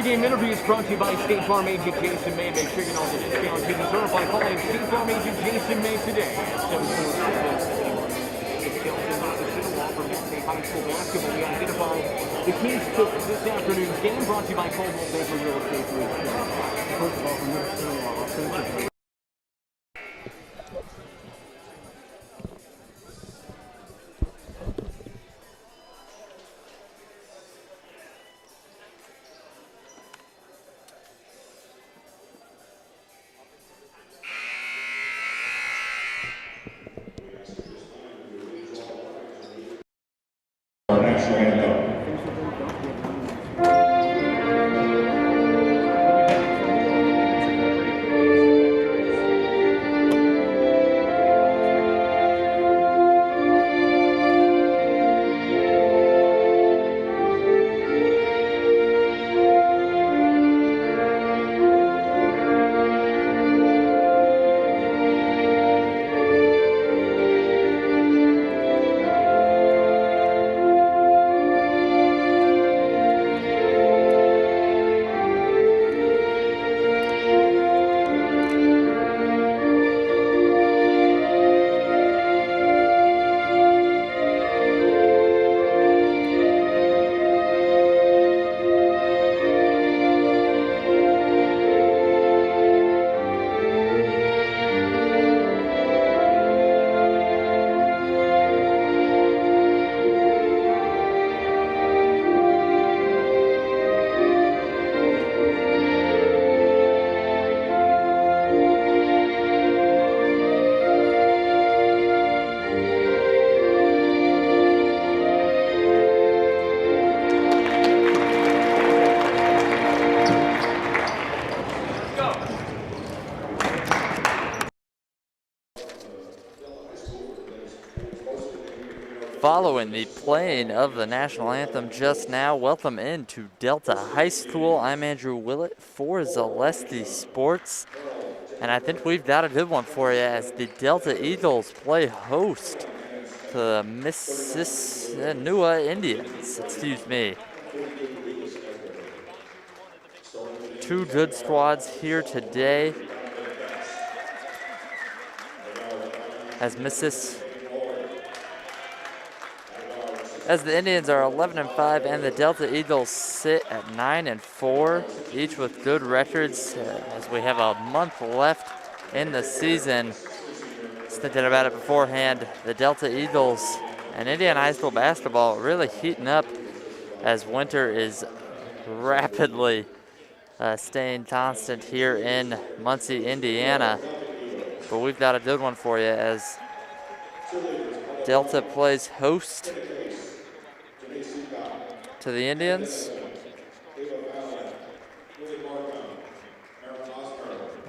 pregame interview is brought to you by State Farm agent Jason May. Make sure you know that it's guaranteed to serve by calling State Farm agent Jason May today at 747-61. It's Chelsea Mississinewa from Mississinewa High School basketball. We identify the keys to this afternoon's game brought to you by Coldwell Banker Real Estate Group. First of all, from Mississinewa, offensively. Following the playing of the national anthem just now, welcome into Delta High School. I'm Andrew Willett for Zaleski Sports, and I think we've got a good one for you as the Delta Eagles play host to the Mississinewa Indians. Excuse me. Two good squads here today as the Indians are 11-5 and the Delta Eagles sit at 9-4, each with good records as we have a month left in the season. Just thinking about it beforehand, the Delta Eagles and Indiana High School basketball really heating up as winter is rapidly staying constant here in Muncie, Indiana. But we've got a good one for you as Delta plays host to the Indians.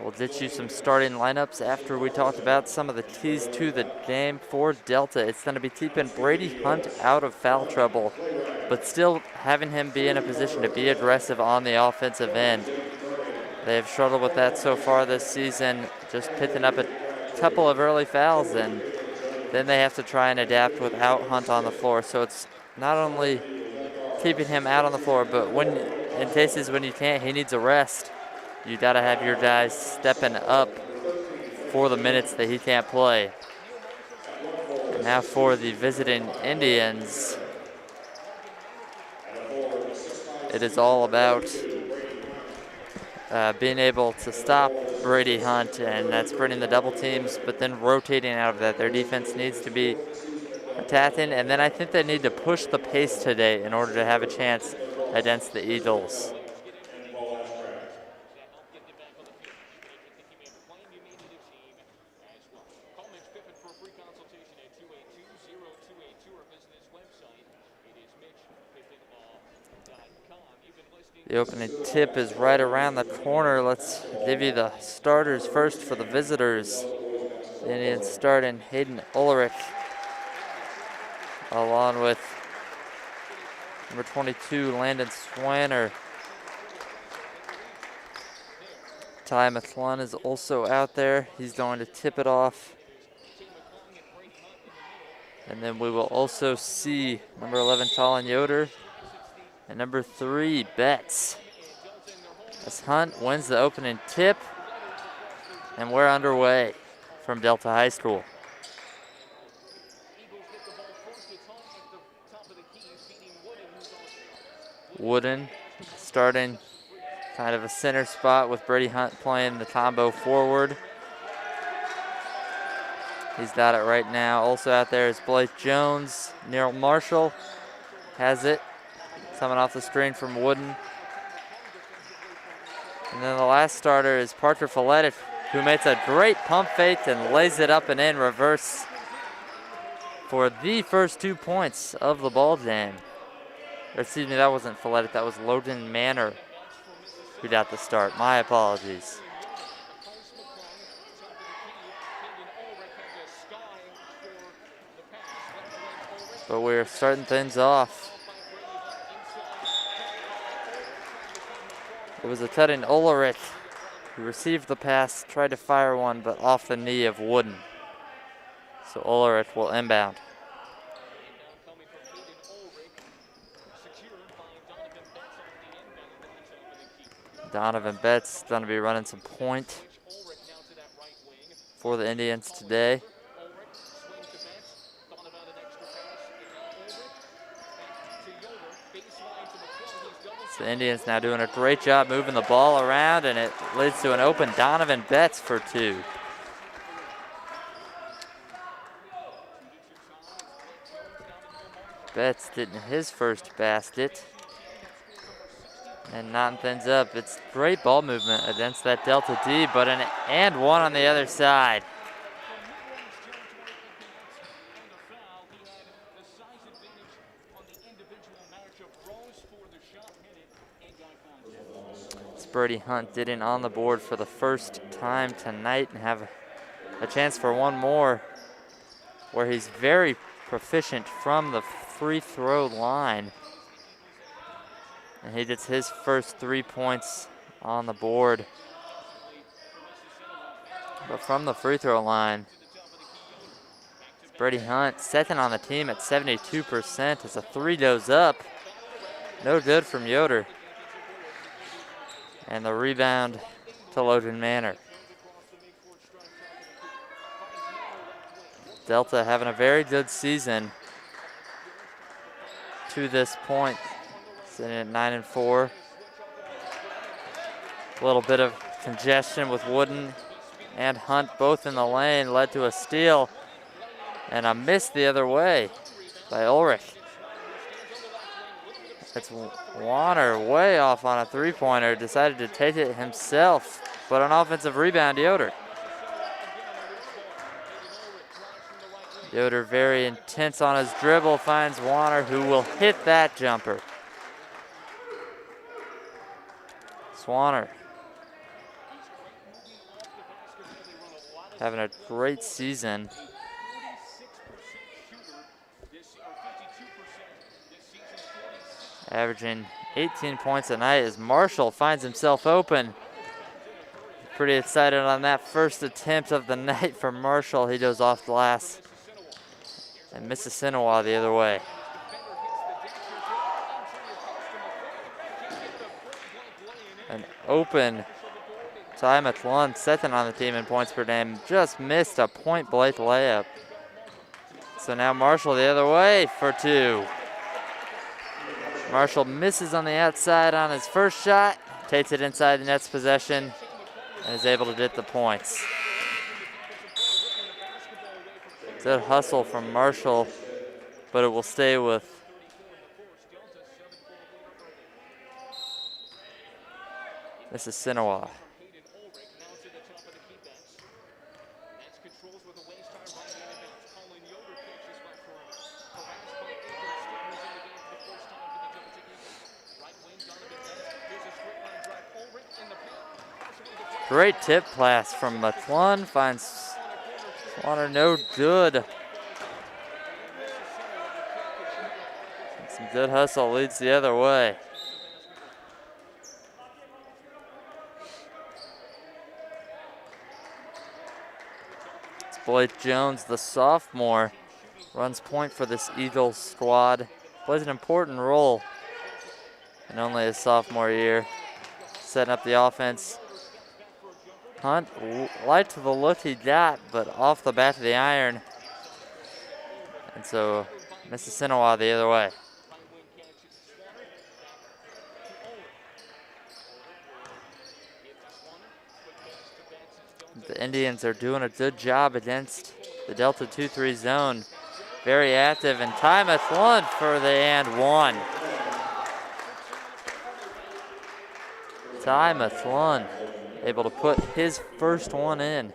We'll get you some starting lineups after we talked about some of the keys to the game for Delta. It's going to be keeping Brady Hunt out of foul trouble, but still having him be in a position to be aggressive on the offensive end. They have struggled with that so far this season, just picking up a couple of early fouls, and then they have to try and adapt without Hunt on the floor. So it's not only keeping him out on the floor, but in cases when you can't, he needs a rest. You got to have your guys stepping up for the minutes that he can't play. And now for the visiting Indians, it is all about being able to stop Brady Hunt, and that's bringing the double teams, but then rotating out of that. Their defense needs to be attacking, and then I think they need to push the pace today in order to have a chance against the Eagles. The opening tip is right around the corner. Let's give you the starters first for the visitors. The Indians starting Hayden Ulrich, along with number 22, Landon Swanner. Ty McClung is also out there. He's going to tip it off. And then we will also see number 11, Colin Yoder, and number 3, Betts. as Hunt wins the opening tip, and we're underway from Delta High School. Wooden starting kind of a center spot with Brady Hunt playing the combo forward. He's got it right now. Also out there is Blake Jones. Neil Marshall has it. Coming off the screen from Wooden. And then the last starter is Parker Follett, who makes a great pump fake and lays it up and in reverse for the first 2 points of the ball game. Or excuse me, that wasn't Follett, that was Logan Manor who got the start. My apologies. But we're starting things off. It was a Teddy Ulrich who received the pass, tried to fire one, but off the knee of Wooden. So Ulrich will inbound. Donovan Betts going to be running some point for the Indians today. So the Indians now doing a great job moving the ball around, and it leads to an open Donovan Betts for 2. Betts getting his first basket. And knotting things up. It's great ball movement against that Delta D, but an and one on the other side. Brady Hunt did in on the board for the first time tonight and have a chance for one more, where he's very proficient from the free throw line. And he gets his first 3 points on the board. But from the free throw line, Brady Hunt, second on the team at 72% as a 3 goes up. No good from Yoder. And the rebound to Logan Manor. Delta having a very good season to this point. Sitting at 9-4. A little bit of congestion with Wooden and Hunt both in the lane led to a steal and a miss the other way by Ulrich. It's Warner way off on a 3-pointer, decided to take it himself, but an offensive rebound, Yoder. Yoder very intense on his dribble, finds Warner, who will hit that jumper. Swanner having a great season. Averaging 18 points a night as Marshall finds himself open. Pretty excited on that first attempt of the night for Marshall. He goes off glass. And Mississinewa the other way. An open Ty McClung, second on the team in points per game, just missed a point-blank layup. So now Marshall the other way for 2. Marshall misses on the outside on his first shot, takes it inside the net's possession, and is able to get the points. Good hustle from Marshall, but it will stay with Mississinewa. Great tip pass from McClung, finds Swanner no good. Some good hustle leads the other way. It's Blake Jones, the sophomore, runs point for this Eagles squad. Plays an important role in only his sophomore year. setting up the offense. Hunt liked the look he got, but off the back of the iron. And so Mississinewa the other way. The Indians are doing a good job against the Delta 2-3 zone. Very active, and Tymus one for the and one. Tymus one, able to put his first one in.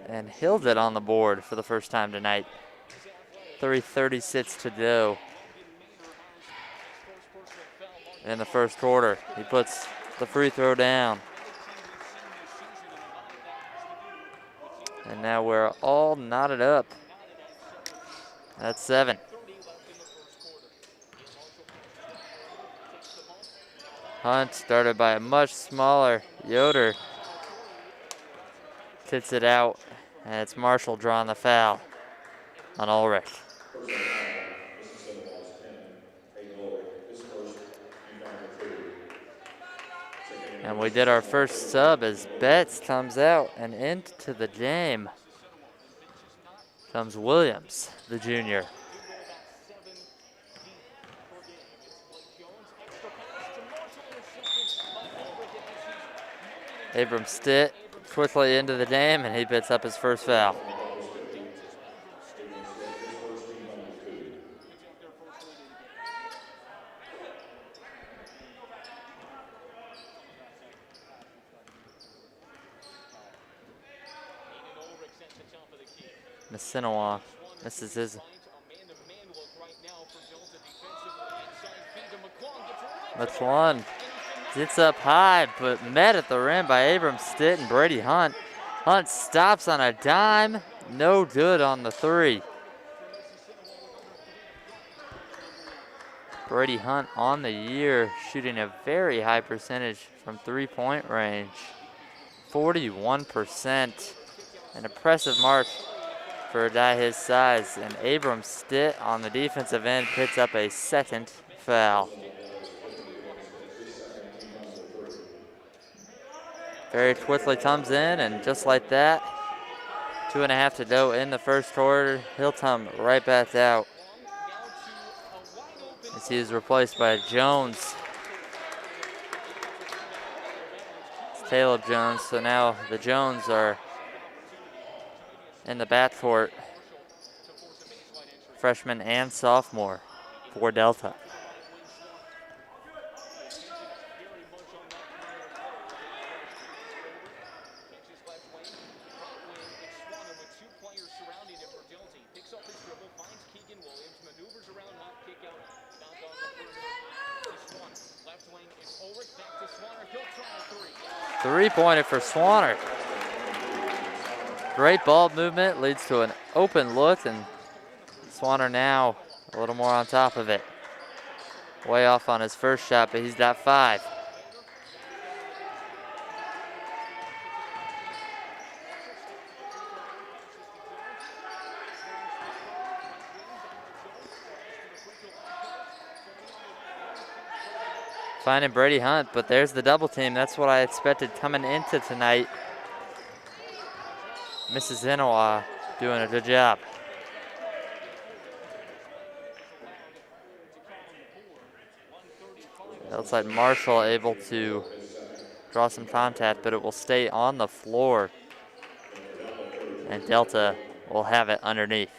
And held it on the board for the first time tonight. 3:36 to go in the first quarter. He puts the free throw down. And now we're all knotted up. That's 7. Hunt started by a much smaller Yoder. Kicks it out, and it's Marshall drawing the foul on Ulrich. And we did our first sub as Betts comes out, and into the game comes Williams, the junior. Abram Stitt quickly into the game, and he picks up his first foul. Mississinewa misses his. McClung gets up high, but met at the rim by Abram Stitt and Brady Hunt. Hunt stops on a dime, no good on the 3. Brady Hunt on the year, shooting a very high percentage from 3-point range. 41%, an impressive mark for a guy his size. And Abram Stitt on the defensive end picks up a second foul. Very quickly comes in, and just like that, 2.5 to go in the first quarter. He'll come right back out as he is replaced by Jones. It's Caleb Jones, so now the Jones are in the backcourt. Freshman and sophomore for Delta. Three-pointer for Swanner. Great ball movement, leads to an open look, and Swanner now a little more on top of it. Way off on his first shot, but he's got 5. Finding Brady Hunt, but there's the double team. That's what I expected coming into tonight. Mississinewa doing a good job. It looks like Marshall able to draw some contact, but it will stay on the floor. And Delta will have it underneath.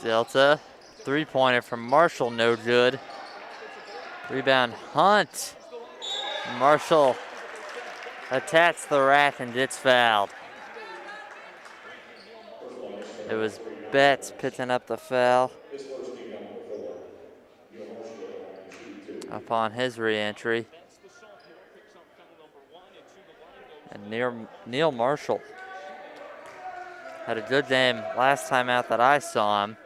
Delta, three-pointer from Marshall, no good. Rebound, Hunt. Marshall attacks the rack and gets fouled. It was Betts picking up the foul upon his re-entry. And Neil Marshall had a good game last time out that I saw him.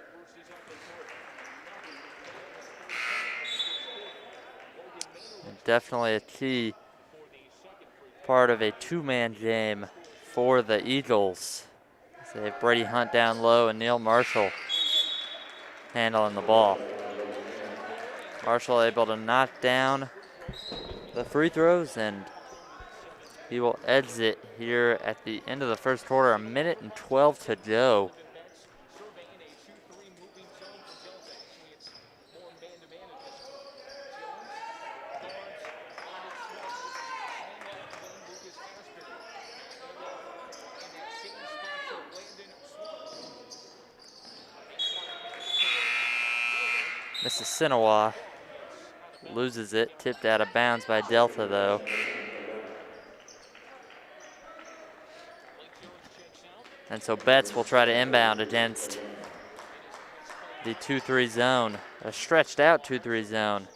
definitely a key part of a two-man game for the Eagles. So they have Brady Hunt down low and Neil Marshall handling the ball. Marshall able to knock down the free throws, and he will exit here at the end of the first quarter. 1:12 to go. Mississinewa loses it, tipped out of bounds by Delta though. And so Betts will try to inbound against the 2-3 zone, a stretched out 2-3 zone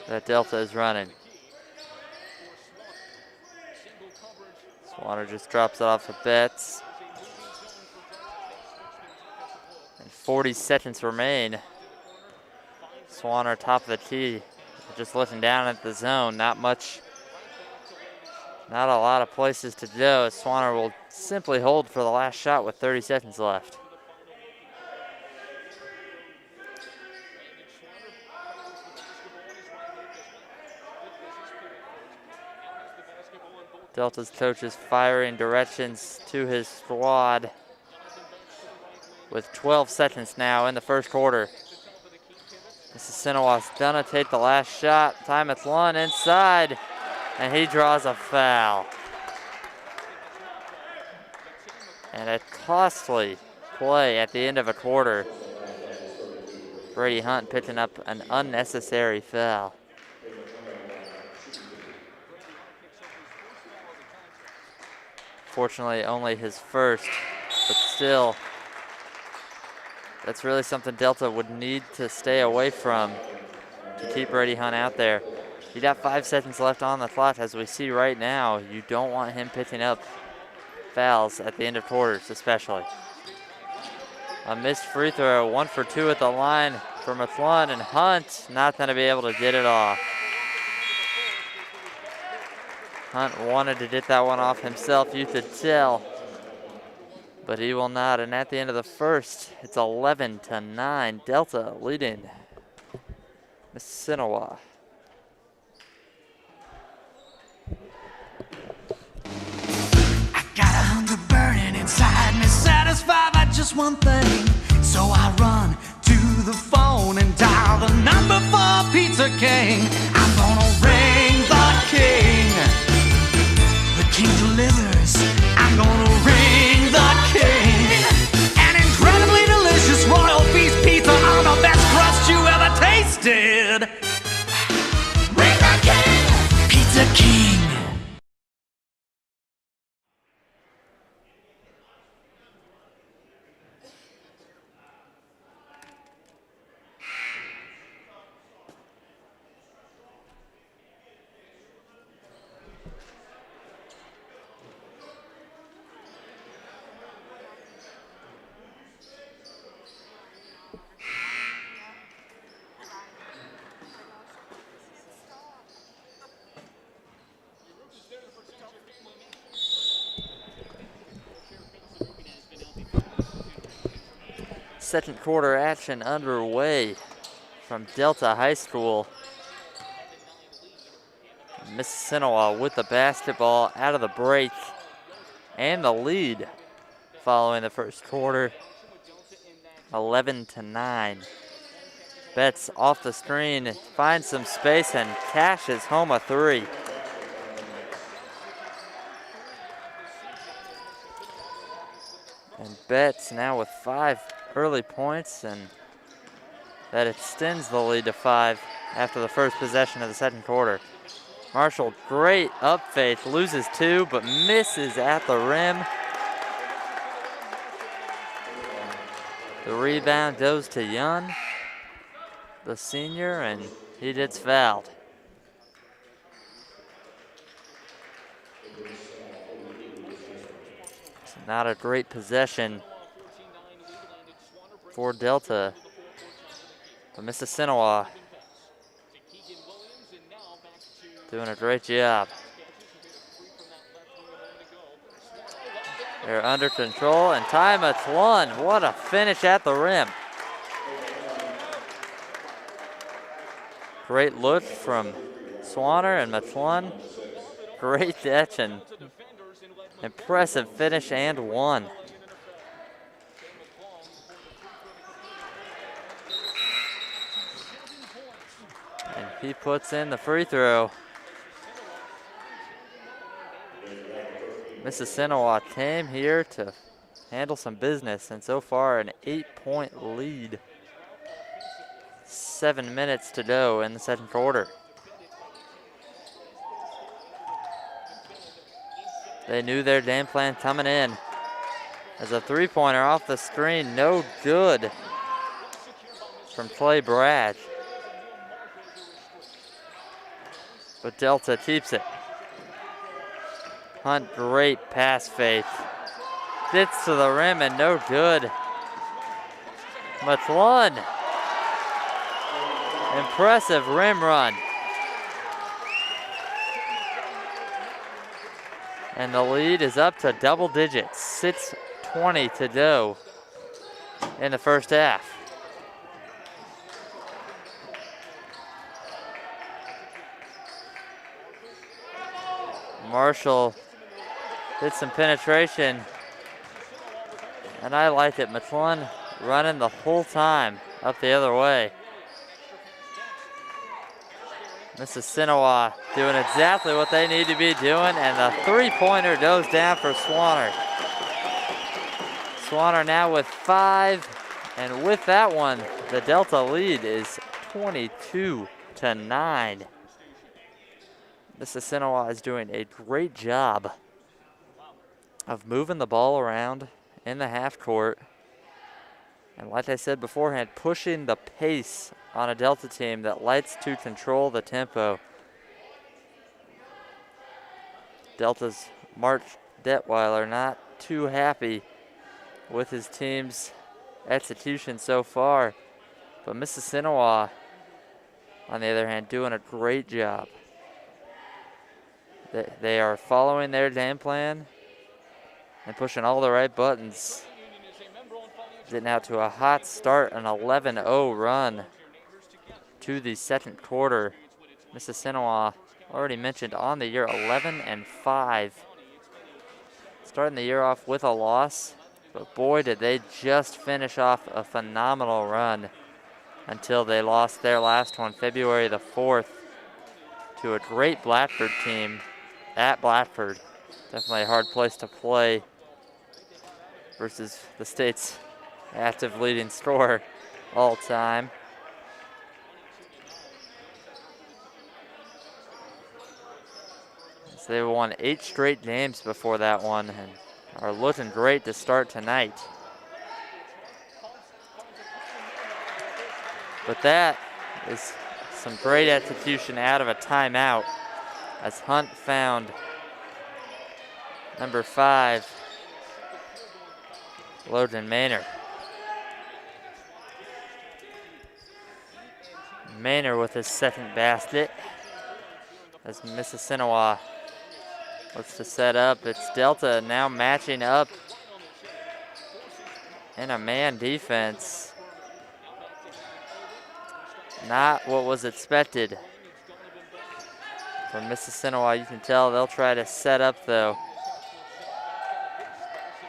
that Delta is running. Swanner just drops it off to Betts. And 40 seconds remain. Swanner top of the key, just looking down at the zone. Not a lot of places to go. Swanner will simply hold for the last shot with 30 seconds left. Delta's coach is firing directions to his squad with 12 seconds now in the first quarter. Mississinewa's gonna take the last shot. Tymus Lund inside, and he draws a foul. And a costly play at the end of a quarter. Brady Hunt picking up an unnecessary foul. Fortunately, only his first, but still, that's really something Delta would need to stay away from to keep Brady Hunt out there. You got 5 seconds left on the clock. As we see right now, you don't want him picking up fouls at the end of quarters, especially. A missed free throw, 1 for 2 at the line for McClung, and Hunt not going to be able to get it off. Hunt wanted to get that one off himself, you could tell, but he will not. And at the end of the first, it's 11-9, Delta leading Mississinewa. I got a hunger burning inside me, satisfied by just one thing. So I run to the phone and dial the number for Pizza King. I'm gonna ring the king. The king delivers. I'm gonna ring the king. An incredibly delicious royal feast pizza on the best crust you ever tasted. Ring the king. Pizza King. Second quarter action underway from Delta High School. Mississinewa with the basketball out of the break and the lead following the first quarter, 11-9. Betts off the screen, finds some space and cashes home a three. And Betts now with 5 early points, and that extends the lead to 5 after the first possession of the second quarter. Marshall, great up fake, loses 2, but misses at the rim. The rebound goes to Young, the senior, and he gets fouled. It's not a great possession for Delta. But Mississinewa doing a great job. They're under control, and Ty Matlun, what a finish at the rim. Great look from Swanner and Matlun. Great catch and impressive finish and one. And he puts in the free throw. Mississinewa came here to handle some business, and so far an 8-point lead. 7 minutes to go in the second quarter. They knew their game plan coming in. As a three-pointer off the screen, no good from Clay Brad. But Delta keeps it. Hunt, great pass fake. Gets to the rim and no good. Matlun. Impressive rim run. And the lead is up to double digits. 6:20 to go in the first half. Marshall did some penetration, and I liked it. Matlun running the whole time up the other way. Mississinewa doing exactly what they need to be doing, and the three-pointer goes down for Swanner. Swanner now with 5, and with that one, the Delta lead is 22-9. Mississinewa is doing a great job of moving the ball around in the half court. And like I said beforehand, pushing the pace on a Delta team that likes to control the tempo. Delta's Mark Detweiler not too happy with his team's execution so far. But Mississinewa, on the other hand, doing a great job. They are following their game plan and pushing all the right buttons. Getting out to a hot start, an 11-0 run to the second quarter. Mississinewa, already mentioned on the year, 11-5. Starting the year off with a loss, but boy did they just finish off a phenomenal run until they lost their last one, February the 4th, to a great Blatchford team at Blatchford. Definitely a hard place to play versus the state's active leading scorer all time. So they won 8 straight games before that one and are looking great to start tonight. But that is some great execution out of a timeout as Hunt found number 5, Logan Maynor. Maynor with his second basket as Mississinewa looks to set up. It's Delta now matching up in a man defense. Not what was expected from Mississinewa. You can tell they'll try to set up though.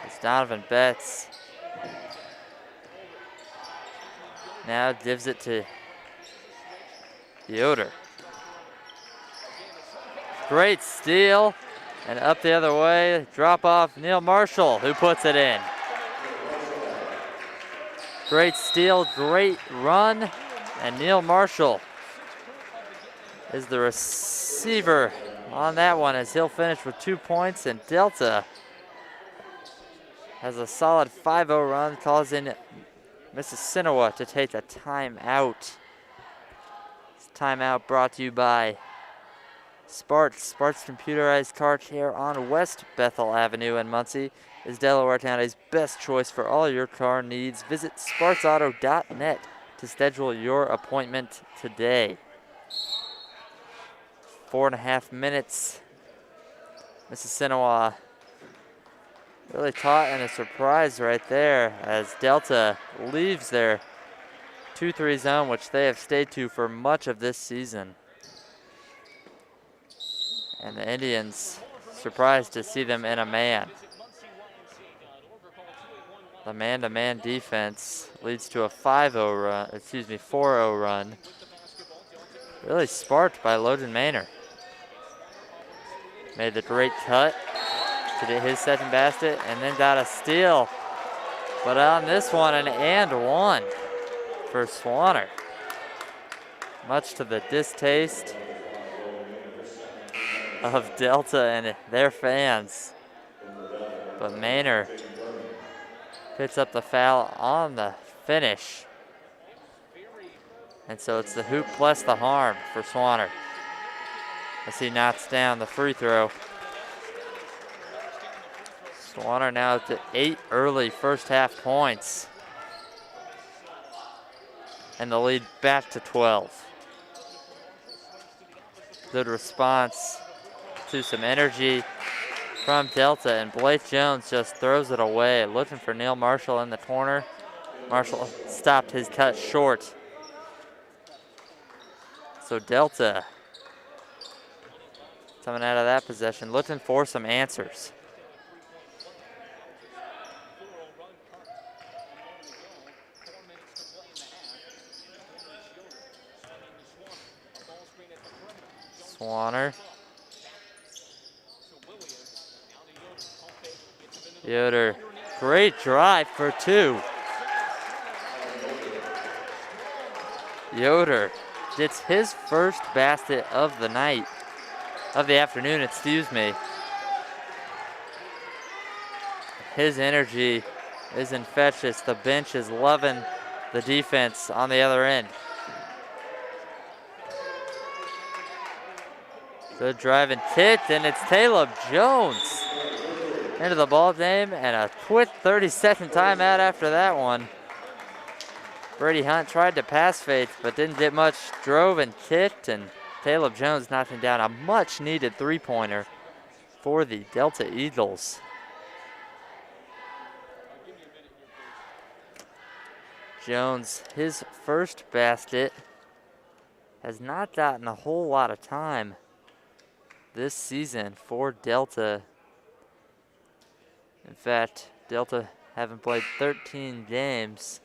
It's Donovan Betts. Now gives it to Yoder. Great steal, and up the other way, drop off Neil Marshall, who puts it in. Great steal, great run, and Neil Marshall is the receiver on that one as he'll finish with 2 points, and Delta has a solid 5-0 run, causing Mississinewa to take a timeout. This timeout brought to you by Sparks. Sparks Computerized Car Care on West Bethel Avenue in Muncie is Delaware County's best choice for all your car needs. Visit sparksauto.net to schedule your appointment today. 4.5 minutes. Mississinewa really caught in a surprise right there as Delta leaves their 2-3 zone, which they have stayed to for much of this season. And the Indians surprised to see them in a man. The man-to-man defense leads to a 4-0 run. Really sparked by Logan Maynor. Made the great cut to get his second basket and then got a steal. But on this one, an and one for Swanner. Much to the distaste of Delta and their fans. But Maynor picks up the foul on the finish. And so it's the hoop plus the harm for Swanner as he knocks down the free throw. Swanner now up to 8 early first half points. And the lead back to 12. Good response to some energy from Delta, and Blake Jones just throws it away, looking for Neil Marshall in the corner. Marshall stopped his cut short. So Delta coming out of that possession, looking for some answers. Swanner. Yoder, great drive for 2. Yoder gets his first basket of the night, of the afternoon, excuse me. His energy is infectious. The bench is loving the defense on the other end. Good drive and tipped, and it's Caleb Jones into the ball game, and a quick 30-second timeout after that one. Brady Hunt tried to pass fake, but didn't get much. Drove and kicked, and Caleb Jones knocking down a much-needed three-pointer for the Delta Eagles. Jones, his first basket, has not gotten a whole lot of time this season for Delta. In fact, Delta haven't played 13 games.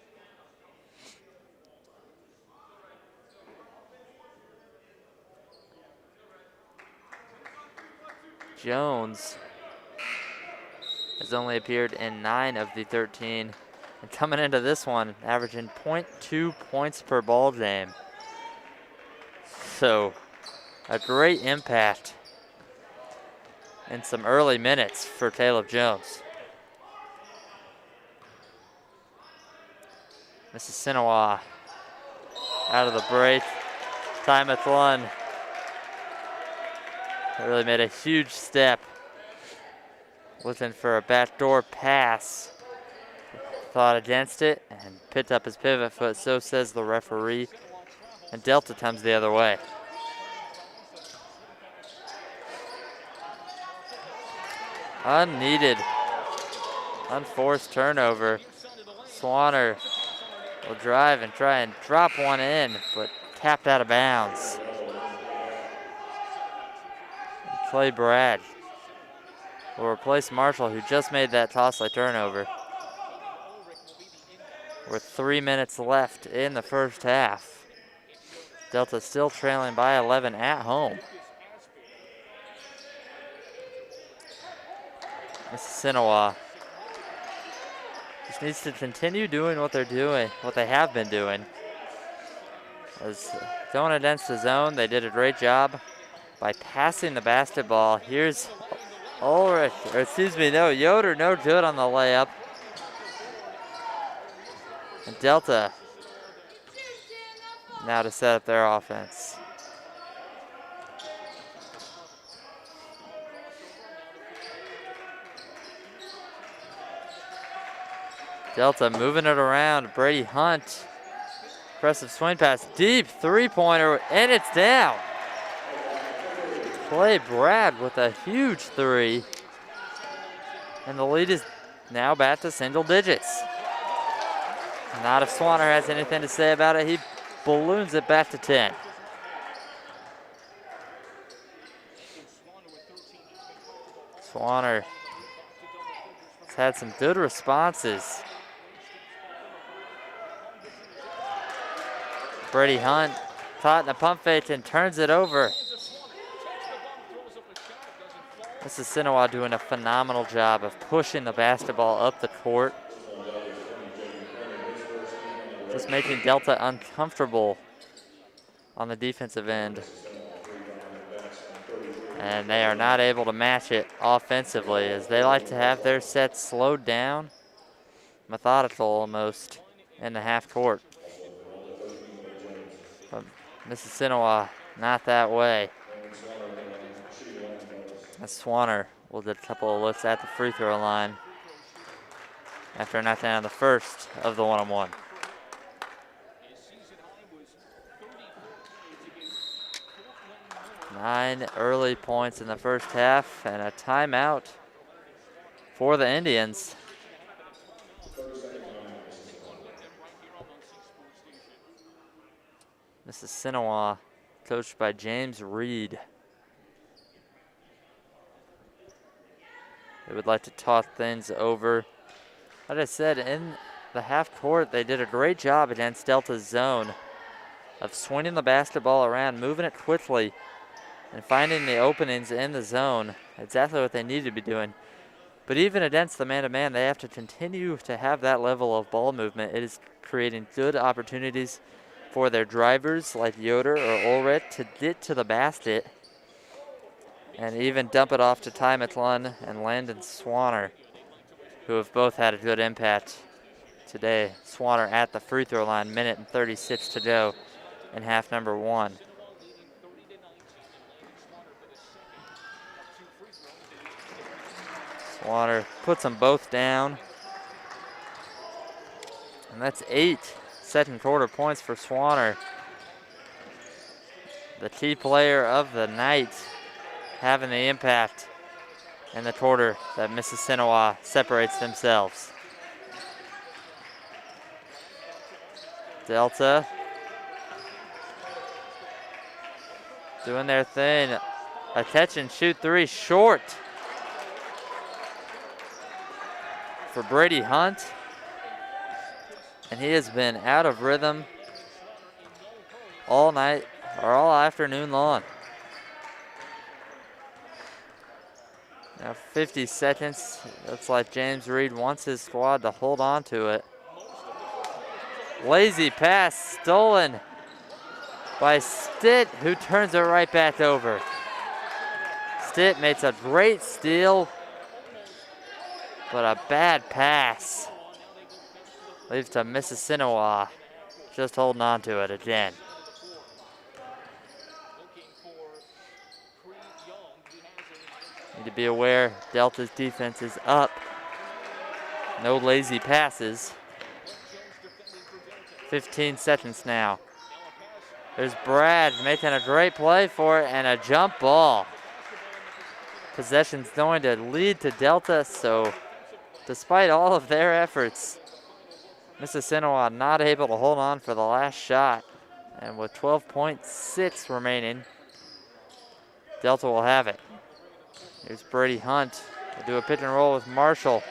Jones has only appeared in 9 of the 13. And coming into this one, averaging 0.2 points per ball game. So, a great impact in some early minutes for Caleb Jones. Mississinewa out of the break. Ty McClellan really made a huge step, looking for a backdoor pass. Thought against it and picked up his pivot foot, so says the referee. And Delta comes the other way. Unneeded, unforced turnover. Swanner will drive and try and drop one in, but tapped out of bounds. Clay Brad will replace Marshall, who just made that costly turnover. With 3 minutes left in the first half. Delta still trailing by 11 at home. Mississinewa just needs to continue doing what they're doing, what they have been doing. As going against the zone, they did a great job by passing the basketball. Here's Yoder, no good on the layup. And Delta now to set up their offense. Delta moving it around. Brady Hunt Impressive swing pass. Deep three-pointer, and it's down. Clay Brad with a huge three. And the lead is now back to single digits. Not if Swanner has anything to say about it. He balloons it back to 10. Swanner has had some good responses. Brady Hunt caught in a pump fake and turns it over. Mississinewa doing a phenomenal job of pushing the basketball up the court. Just making Delta uncomfortable on the defensive end. And they are not able to match it offensively, as they like to have their sets slowed down, methodical almost, in the half court. But Mississinewa, not that way. As Swanner will get a couple of looks at the free throw line after knocking down the first of the one-on-one. Nine early points in the first half and a timeout for the Indians. Mississinewa, coached by James Reed. They would like to talk things over. Like I said, in the half court, they did a great job against Delta's zone of swinging the basketball around, moving it quickly, and finding the openings in the zone. Exactly what they need to be doing. But even against the man-to-man, they have to continue to have that level of ball movement. It is creating good opportunities for their drivers like Yoder or Ulrich to get to the basket and even dump it off to Ty McClung and Landon Swanner, who have both had a good impact today. Swanner at the free throw line, minute and 36 to go in half number one. Swanner puts them both down. And that's 8 second quarter points for Swanner. The key player of the night, having the impact in the quarter that Mississinewa separates themselves. Delta doing their thing. A catch and shoot three short for Brady Hunt. And he has been out of rhythm all night or all afternoon long. Now 50 seconds. Looks like James Reed wants his squad to hold on to it. Lazy pass stolen by Stitt, who turns it right back over. Stitt makes a great steal, but a bad pass leaves to Mississinewa just holding on to it again. Need to be aware, Delta's defense is up. No lazy passes. 15 seconds now. There's Brad making a great play for it and a jump ball. Possession's going to lead to Delta, so despite all of their efforts, Mississinewa not able to hold on for the last shot. And with 12.6 remaining, Delta will have it. Here's Brady Hunt. We'll do a pick and roll with Marshall.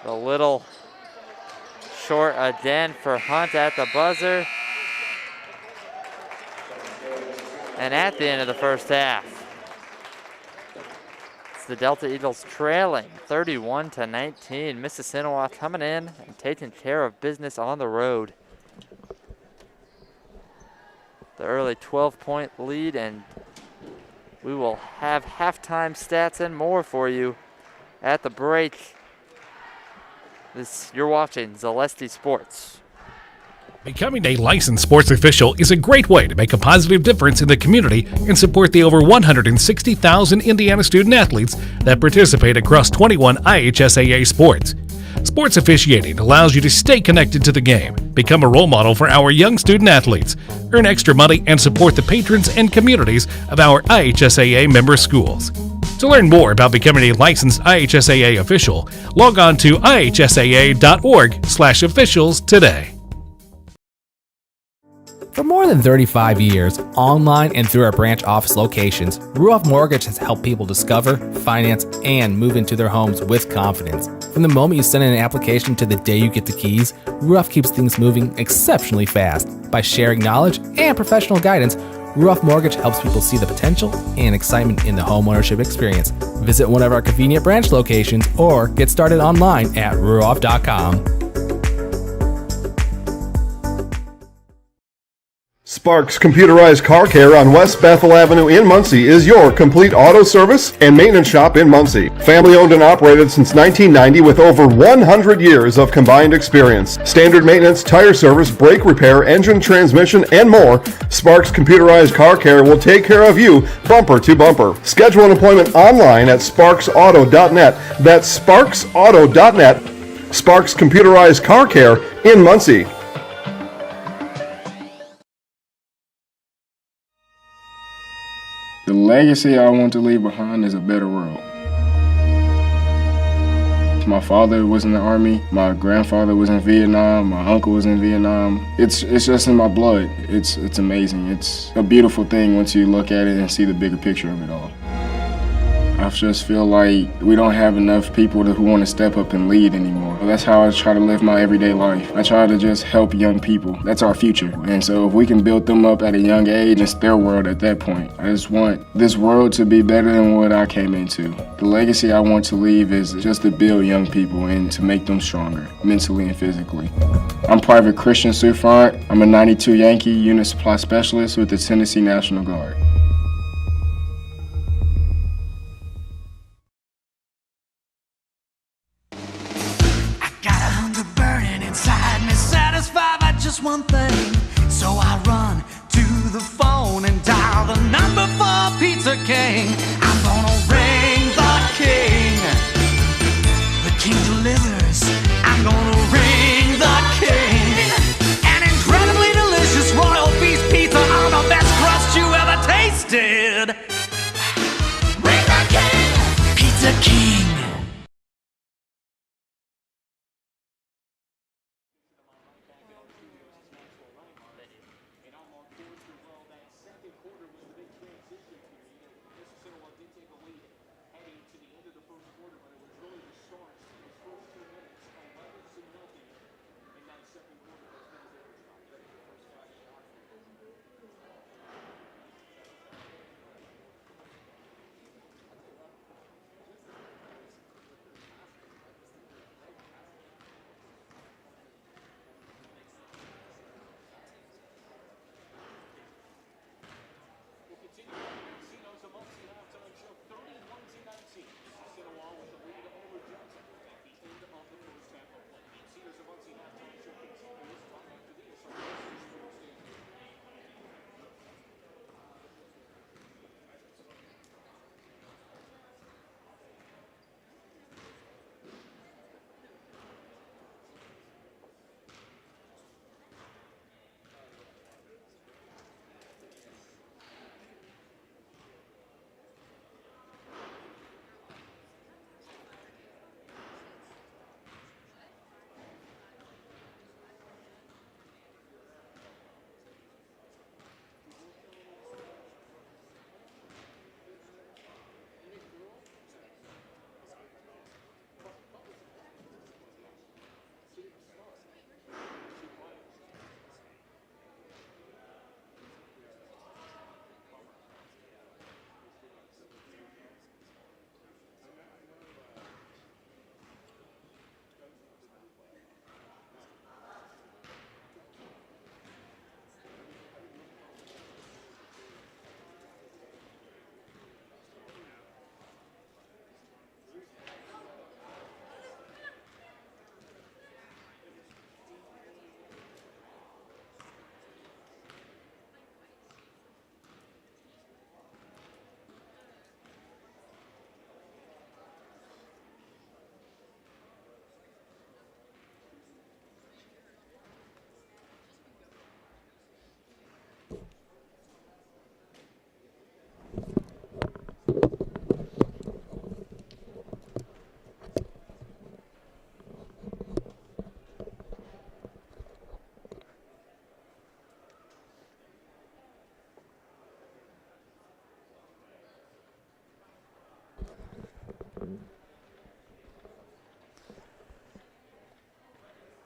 A little short again for Hunt at the buzzer. And at the end of the first half, it's the Delta Eagles trailing 31-19. Mississinewa coming in and taking care of business on the road. The early 12-point lead, and we will have halftime stats and more for you at the break. You're watching Zalesky Sports. Becoming a licensed sports official is a great way to make a positive difference in the community and support the over 160,000 Indiana student athletes that participate across 21 IHSAA sports. Sports officiating allows you to stay connected to the game, become a role model for our young student athletes, earn extra money, and support the patrons and communities of our IHSAA member schools. To learn more about becoming a licensed IHSAA official, log on to ihsaa.org/officials today. For more than 35 years, online and through our branch office locations, Ruoff Mortgage has helped people discover, finance, and move into their homes with confidence. From the moment you send in an application to the day you get the keys, Ruoff keeps things moving exceptionally fast. By sharing knowledge and professional guidance, Ruoff Mortgage helps people see the potential and excitement in the homeownership experience. Visit one of our convenient branch locations or get started online at ruoff.com. Sparks Computerized Car Care on West Bethel Avenue in Muncie is your complete auto service and maintenance shop in Muncie. Family owned and operated since 1990 with over 100 years of combined experience. Standard maintenance, tire service, brake repair, engine transmission, and more, Sparks Computerized Car Care will take care of you bumper to bumper. Schedule an appointment online at sparksauto.net. That's sparksauto.net. Sparks Computerized Car Care in Muncie. The legacy I want to leave behind is a better world. My father was in the Army, my grandfather was in Vietnam, my uncle was in Vietnam. It's just in my blood. It's amazing. It's a beautiful thing once you look at it and see the bigger picture of it all. I just feel like we don't have enough people who want to step up and lead anymore. That's how I try to live my everyday life. I try to just help young people. That's our future. And so if we can build them up at a young age, it's their world at that point. I just want this world to be better than what I came into. The legacy I want to leave is just to build young people and to make them stronger, mentally and physically. I'm Private Christian Sufront. I'm a 92 Yankee Unit Supply Specialist with the Tennessee National Guard. One thing, so I run to the phone and dial the number for Pizza King. I'm gonna ring the king. The king delivers. I'm gonna ring the king. An incredibly delicious royal feast pizza on the best crust you ever tasted. Ring the king. Pizza King. Mississinewa did take a lead heading to the end of the first quarter, but it was really the start. Those first 2 minutes, 11-0 in that second quarter. Those guys there were trying to get the first 5 shots.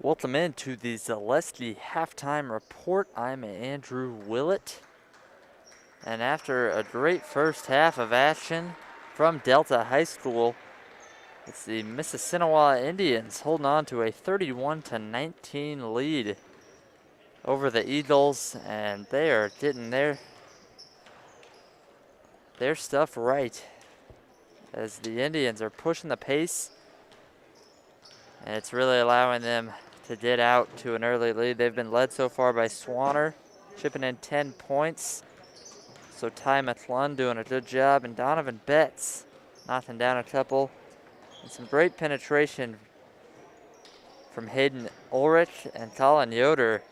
Welcome into the Zaleski halftime report. I'm Andrew Willett. And after a great first half of action from Delta High School, it's the Mississinewa Indians holding on to a 31-19 lead over the Eagles, and they are getting their stuff right as the Indians are pushing the pace, and it's really allowing them to get out to an early lead. They've been led so far by Swanner, chipping in 10 points. So Ty McClung doing a good job, and Donovan Betts knocking down a couple. And some great penetration from Hayden Ulrich and Colin Yoder,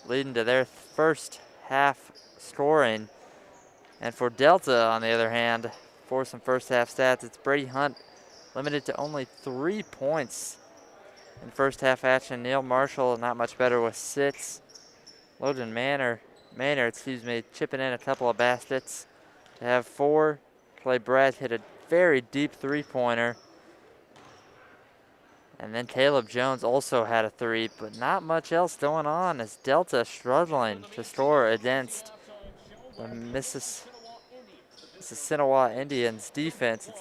leading to their first half scoring. And for Delta, on the other hand, for some first half stats, it's Brady Hunt limited to only 3 points in first half action. Neil Marshall not much better with 6. Logan Maynard, chipping in a couple of baskets to have 4. Clay Brad hit a very deep three-pointer. And then Caleb Jones also had a 3, but not much else going on as Delta struggling to score against the Mississinewa Indians defense,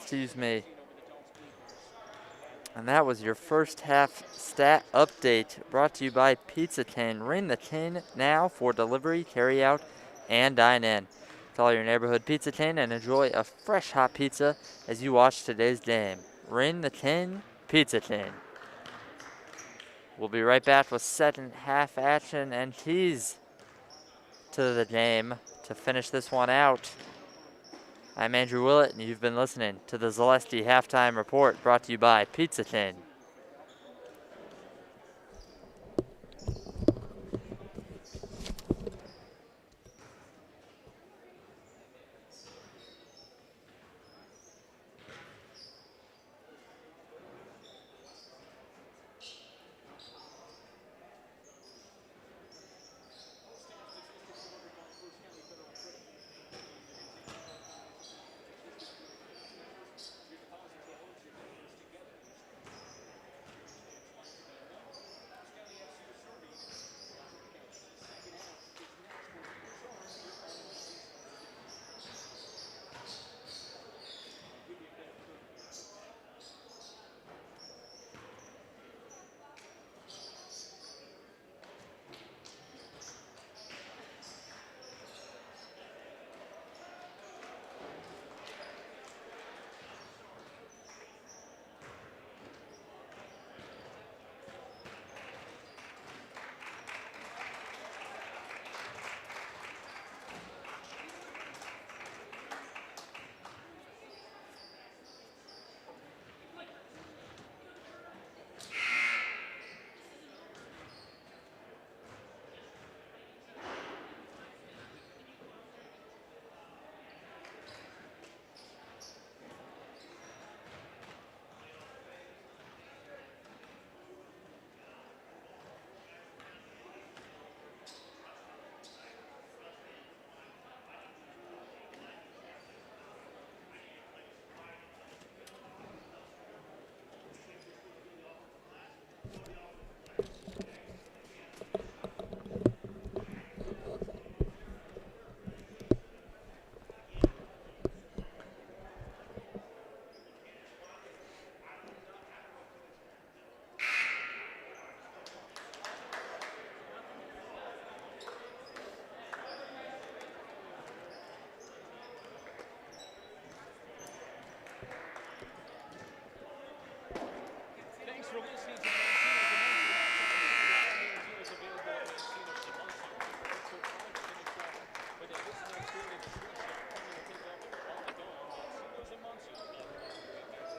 And that was your first half stat update brought to you by Pizza Tin. Ring the tin now for delivery, carry out, and dine in. Call your neighborhood Pizza Tin and enjoy a fresh hot pizza as you watch today's game. Ring the tin, Pizza Tin. We'll be right back with second half action and keys to the game to finish this one out. I'm Andrew Willett, and you've been listening to the Zaleski Halftime Report brought to you by Pizza Tin.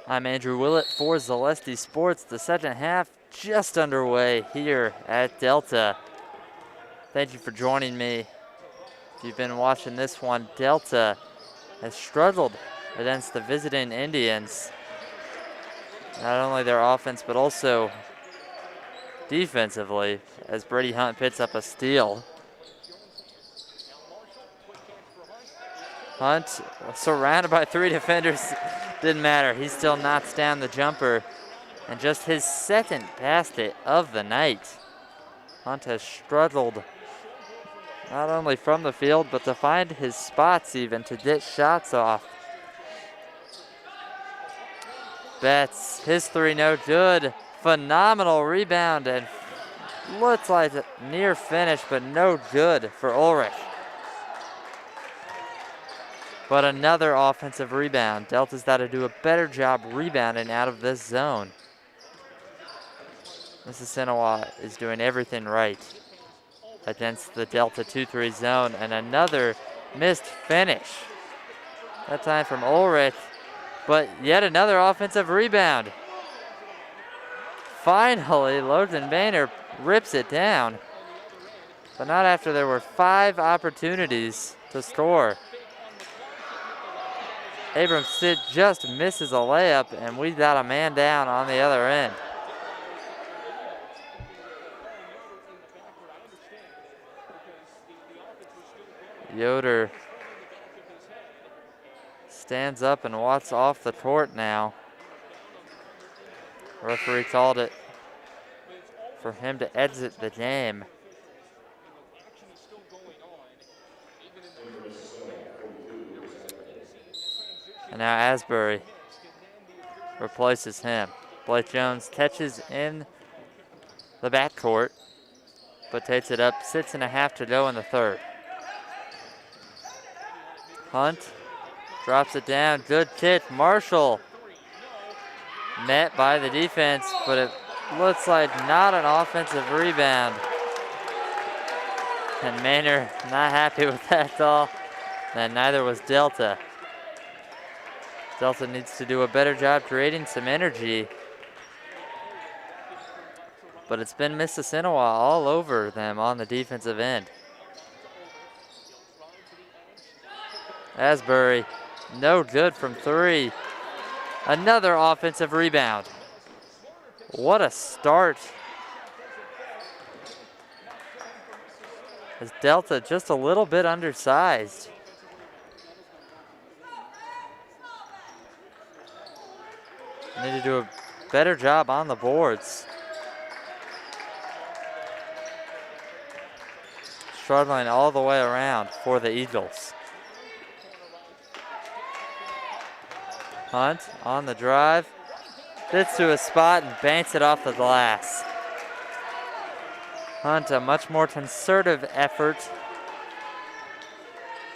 I'm Andrew Willett for Zaleski Sports. The second half just underway here at Delta. Thank you for joining me. If you've been watching this one, Delta has struggled against the visiting Indians. Not only their offense, but also defensively, as Brady Hunt picks up a steal. Hunt surrounded by 3 defenders. Didn't matter. He still knocks down the jumper and just his second basket of the night. Hunt has struggled not only from the field, but to find his spots even, to get shots off. Betts, his three no good. Phenomenal rebound and looks like a near finish, but no good for Ulrich. But another offensive rebound. Delta's got to do a better job rebounding out of this zone. Mississinewa is doing everything right against the Delta 2-3 zone, and another missed finish. That time from Ulrich, but yet another offensive rebound. Finally, Logan Boehner rips it down, but not after there were 5 opportunities to score. Abram Sid just misses a layup, and we got a man down on the other end. Yoder stands up and walks off the court now. Referee called it for him to exit the game. And now Asbury replaces him. Blake Jones catches in the backcourt, but takes it up. 6.5 to go in the third. Hunt drops it down. Good kick. Marshall met by the defense, but it looks like not an offensive rebound. And Maynard not happy with that call. And neither was Delta. Delta needs to do a better job creating some energy. But it's been Mississinewa all over them on the defensive end. Asbury, no good from 3. Another offensive rebound. What a start. As Delta just a little bit undersized. Need to do a better job on the boards. Struggling all the way around for the Eagles. Hunt on the drive. Gets to a spot and banks it off the glass. Hunt, a much more concerted effort.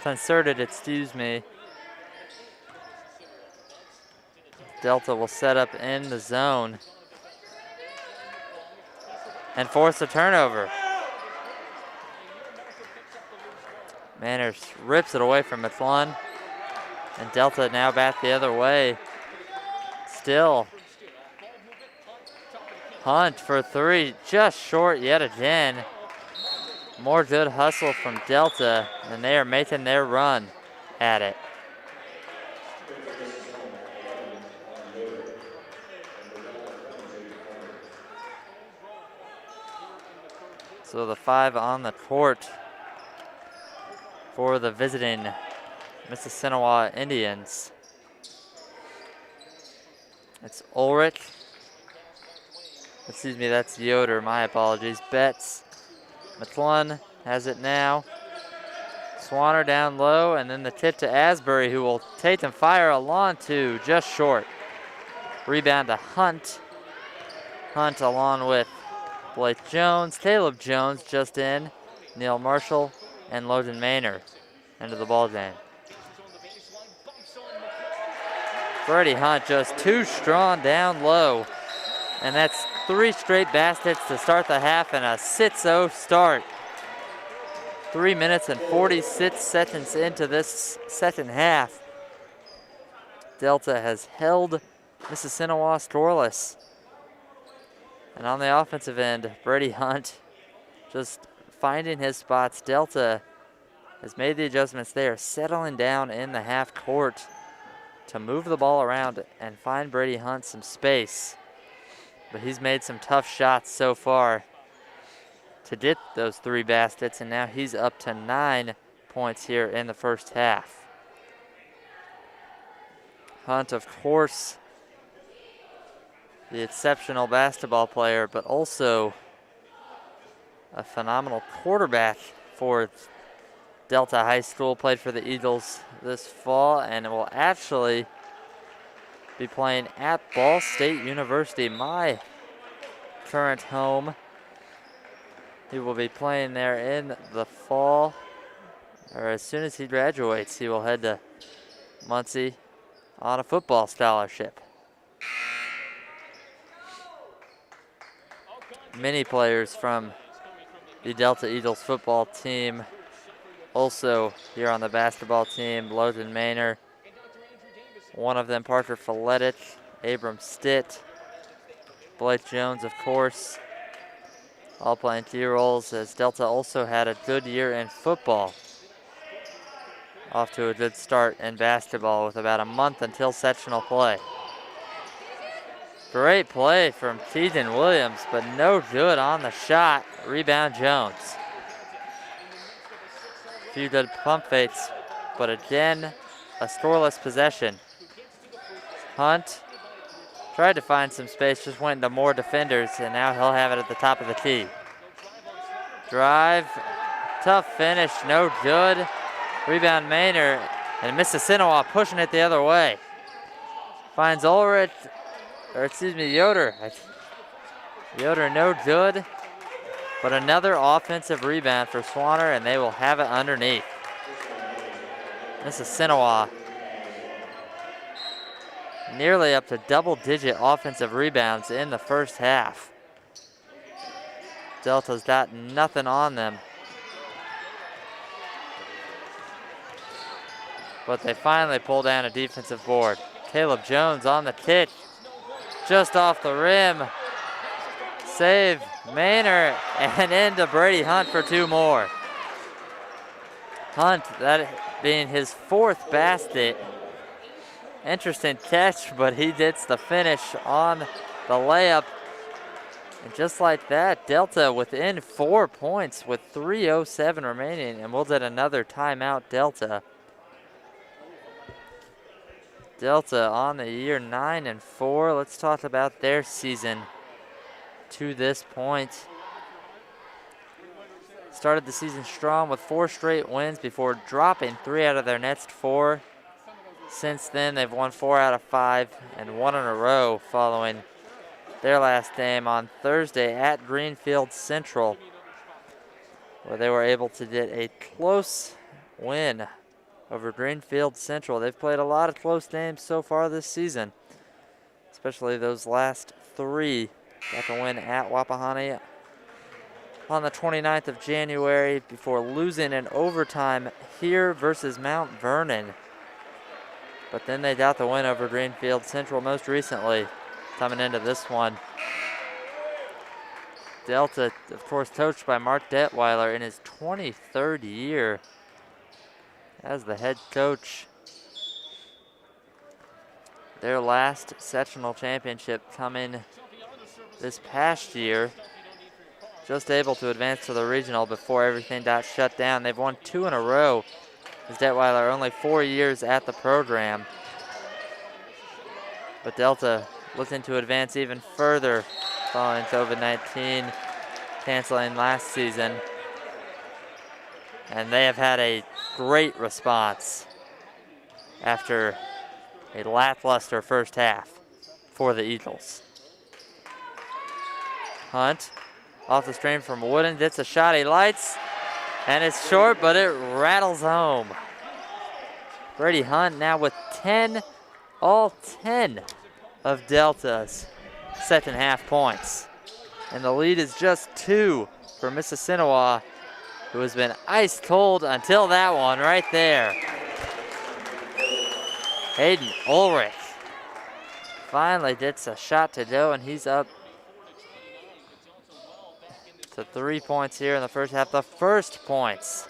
Excuse me. Delta will set up in the zone and force a turnover. Manners rips it away from McClellan, and Delta now back the other way. Still, Hunt for 3, just short yet again. More good hustle from Delta, and they are making their run at it. So the 5 on the court for the visiting Mississinewa Indians. It's Ulrich. Excuse me, that's Yoder, my apologies. Betts. McClellan has it now. Swanner down low, and then the tip to Asbury, who will take and fire a long 2, just short. Rebound to Hunt. Hunt along with Blake Jones, Caleb Jones just in, Neil Marshall, and Logan Maynard into the ball game. Freddie Hunt just too strong down low. And that's 3 straight baskets to start the half and a 6-0 start. 3 minutes and 46 seconds into this second half. Delta has held Mississinewa scoreless. And on the offensive end, Brady Hunt just finding his spots. Delta has made the adjustments. They are settling down in the half court to move the ball around and find Brady Hunt some space. But he's made some tough shots so far to get those 3 baskets, and now he's up to 9 points here in the first half. Hunt, of course, the exceptional basketball player, but also a phenomenal quarterback for Delta High School. Played for the Eagles this fall and will actually be playing at Ball State University, my current home. He will be playing there in the fall, or as soon as he graduates, he will head to Muncie on a football scholarship. Many players from the Delta Eagles football team also here on the basketball team. Logan Maynor, one of them Parker Folletic, Abram Stitt, Blake Jones, of course, all playing key roles, as Delta also had a good year in football. Off to a good start in basketball with about a month until sectional play. Great play from Keegan Williams, but no good on the shot. Rebound Jones. A few good pump fakes, but again, a scoreless possession. Hunt tried to find some space, just went into more defenders, and now he'll have it at the top of the key. Drive, tough finish, no good. Rebound Maynor, and Mississinewa pushing it the other way. Finds Yoder. Yoder no good, but another offensive rebound for Swanner, and they will have it underneath. Mississinewa nearly up to double-digit offensive rebounds in the first half. Delta's got nothing on them, but they finally pull down a defensive board. Caleb Jones on the kick, just off the rim. Save Maynor, and into Brady Hunt for two more. Hunt, that being his fourth basket. Interesting catch, but he gets the finish on the layup. And just like that, Delta within 4 points with 3:07 remaining, and we'll get another timeout, Delta. Delta on the year 9-4. Let's talk about their season to this point. Started the season strong with 4 straight wins before dropping 3 out of their next 4. Since then, they've won 4 out of 5 and 1 in a row following their last game on Thursday at Greenfield Central, where they were able to get a close win over Greenfield Central. They've played a lot of close games so far this season, especially those last 3. Got the win at Wapahani on the 29th of January before losing in overtime here versus Mount Vernon. But then they got the win over Greenfield Central most recently, coming into this one. Delta, of course, coached by Mark Detweiler in his 23rd year as the head coach. Their last sectional championship coming this past year. Just able to advance to the regional before everything got shut down. They've won 2 in a row, as Detweiler only 4 years at the program. But Delta looking to advance even further following COVID-19 canceling last season. And they have had a great response after a lackluster first half for the Eagles. Hunt off the screen from Wooden, gets a shot he lights, and it's short, but it rattles home. Brady Hunt now with 10, all 10 of Delta's second half points. And the lead is just 2 for Mississinewa, who has been ice cold until that one right there. Hayden Ulrich finally gets a shot to go, and he's up to 3 points here in the first half. The first points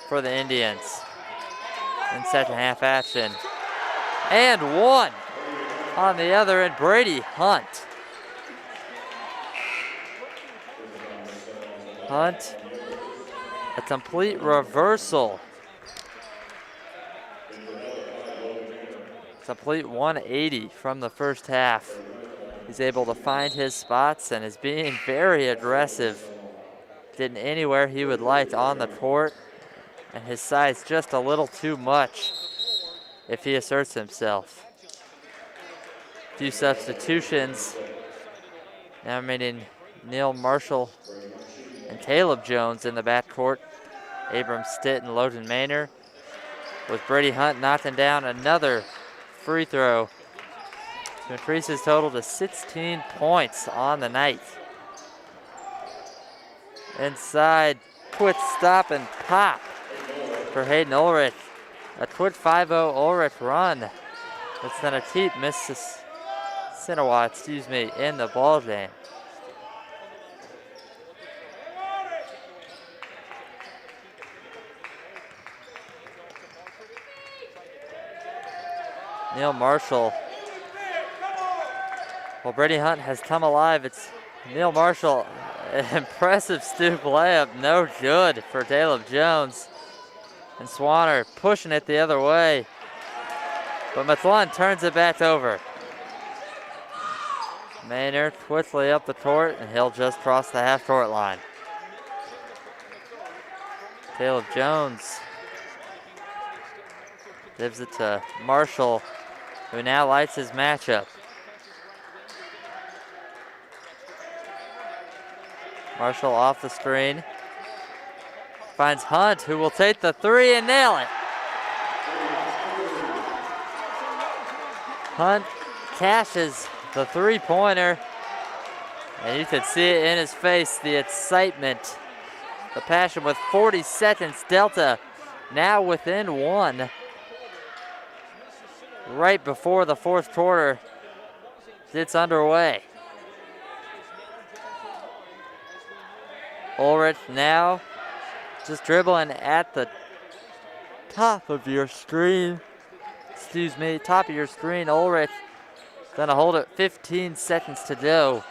for the Indians in second half action. And 1 on the other end, Brady Hunt. Hunt, a complete reversal. Complete 180 from the first half. He's able to find his spots and is being very aggressive, getting anywhere he would like on the court, and his size just a little too much if he asserts himself. A few substitutions, now meaning Neil Marshall and Caleb Jones in the backcourt. Abram Stitt and Logan Maynor, with Brady Hunt knocking down another free throw to increase his total to 16 points on the night. Inside, quick stop and pop for Hayden Ulrich. A quick 5-0 Ulrich run. That's going to keep Mississinewa, in the ball game. Neil Marshall. Well, Brady Hunt has come alive. It's Neil Marshall. An impressive stoop layup, no good for Caleb Jones. And Swanner pushing it the other way. But Mathlon turns it back over. Maynard quickly up the court, and he'll just cross the half-court line. Caleb Jones gives it to Marshall, who now lights his matchup. Marshall off the screen. Finds Hunt, who will take the three and nail it. Hunt cashes the three-pointer, and you could see it in his face, the excitement, the passion. With 40 seconds, Delta now within one. Right before the fourth quarter gets underway. Ulrich now just dribbling at the top of your screen. Top of your screen. Ulrich gonna hold it 15 seconds to go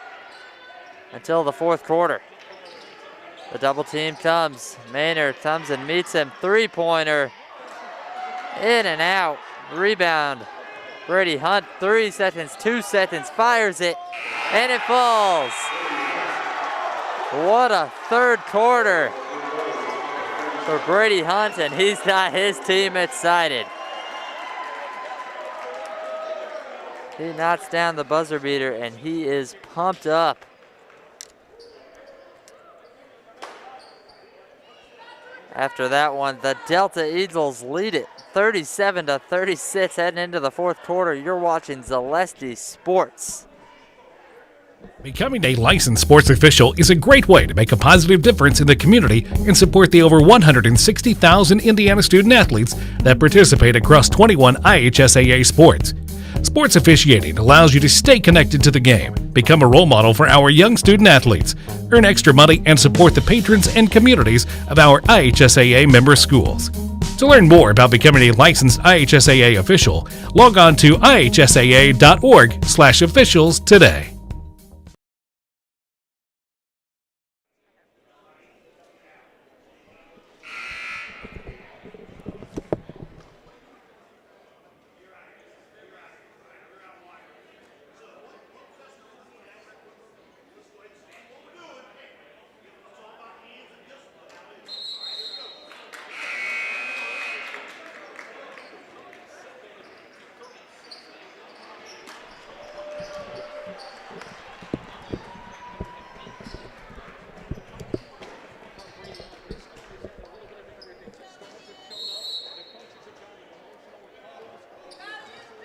until the fourth quarter. The double team comes. Maynard comes and meets him. Three-pointer. In and out. Rebound. Brady Hunt, 3 seconds, 2 seconds, fires it, and it falls. What a third quarter for Brady Hunt, and he's got his team excited. He knocks down the buzzer beater, and he is pumped up. After that one, the Delta Eagles lead it 37-36 heading into the fourth quarter. You're watching Zaleski Sports. Becoming a licensed sports official is a great way to make a positive difference in the community and support the over 160,000 Indiana student athletes that participate across 21 IHSAA sports. Sports officiating allows you to stay connected to the game, become a role model for our young student athletes, earn extra money, and support the patrons and communities of our IHSAA member schools. To learn more about becoming a licensed IHSAA official, log on to ihsaa.org/officials today.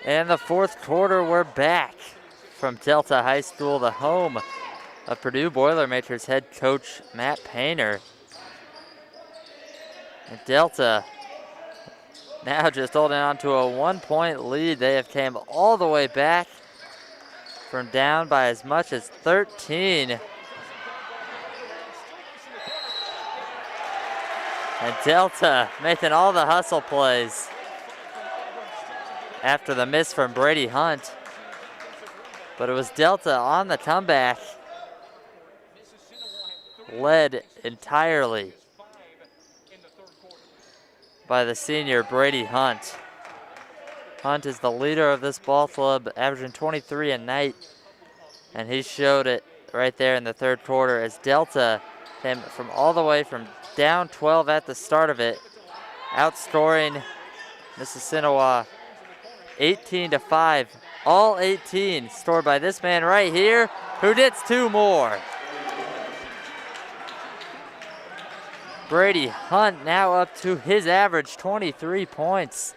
And the fourth quarter, we're back from Delta High School, the home of Purdue Boilermakers head coach Matt Painter. And Delta now just holding on to a 1-point lead. They have came all the way back from down by as much as 13. And Delta making all the hustle plays after the miss from Brady Hunt. But it was Delta on the comeback, led entirely by the senior Brady Hunt. Hunt is the leader of this ball club, averaging 23 a night And he showed it right there in the third quarter as Delta came from all the way from down 12 at the start of it, outscoring Mississinewa 18-5. All 18 scored by this man right here, who gets 2 more. Brady Hunt now up to his average 23 points.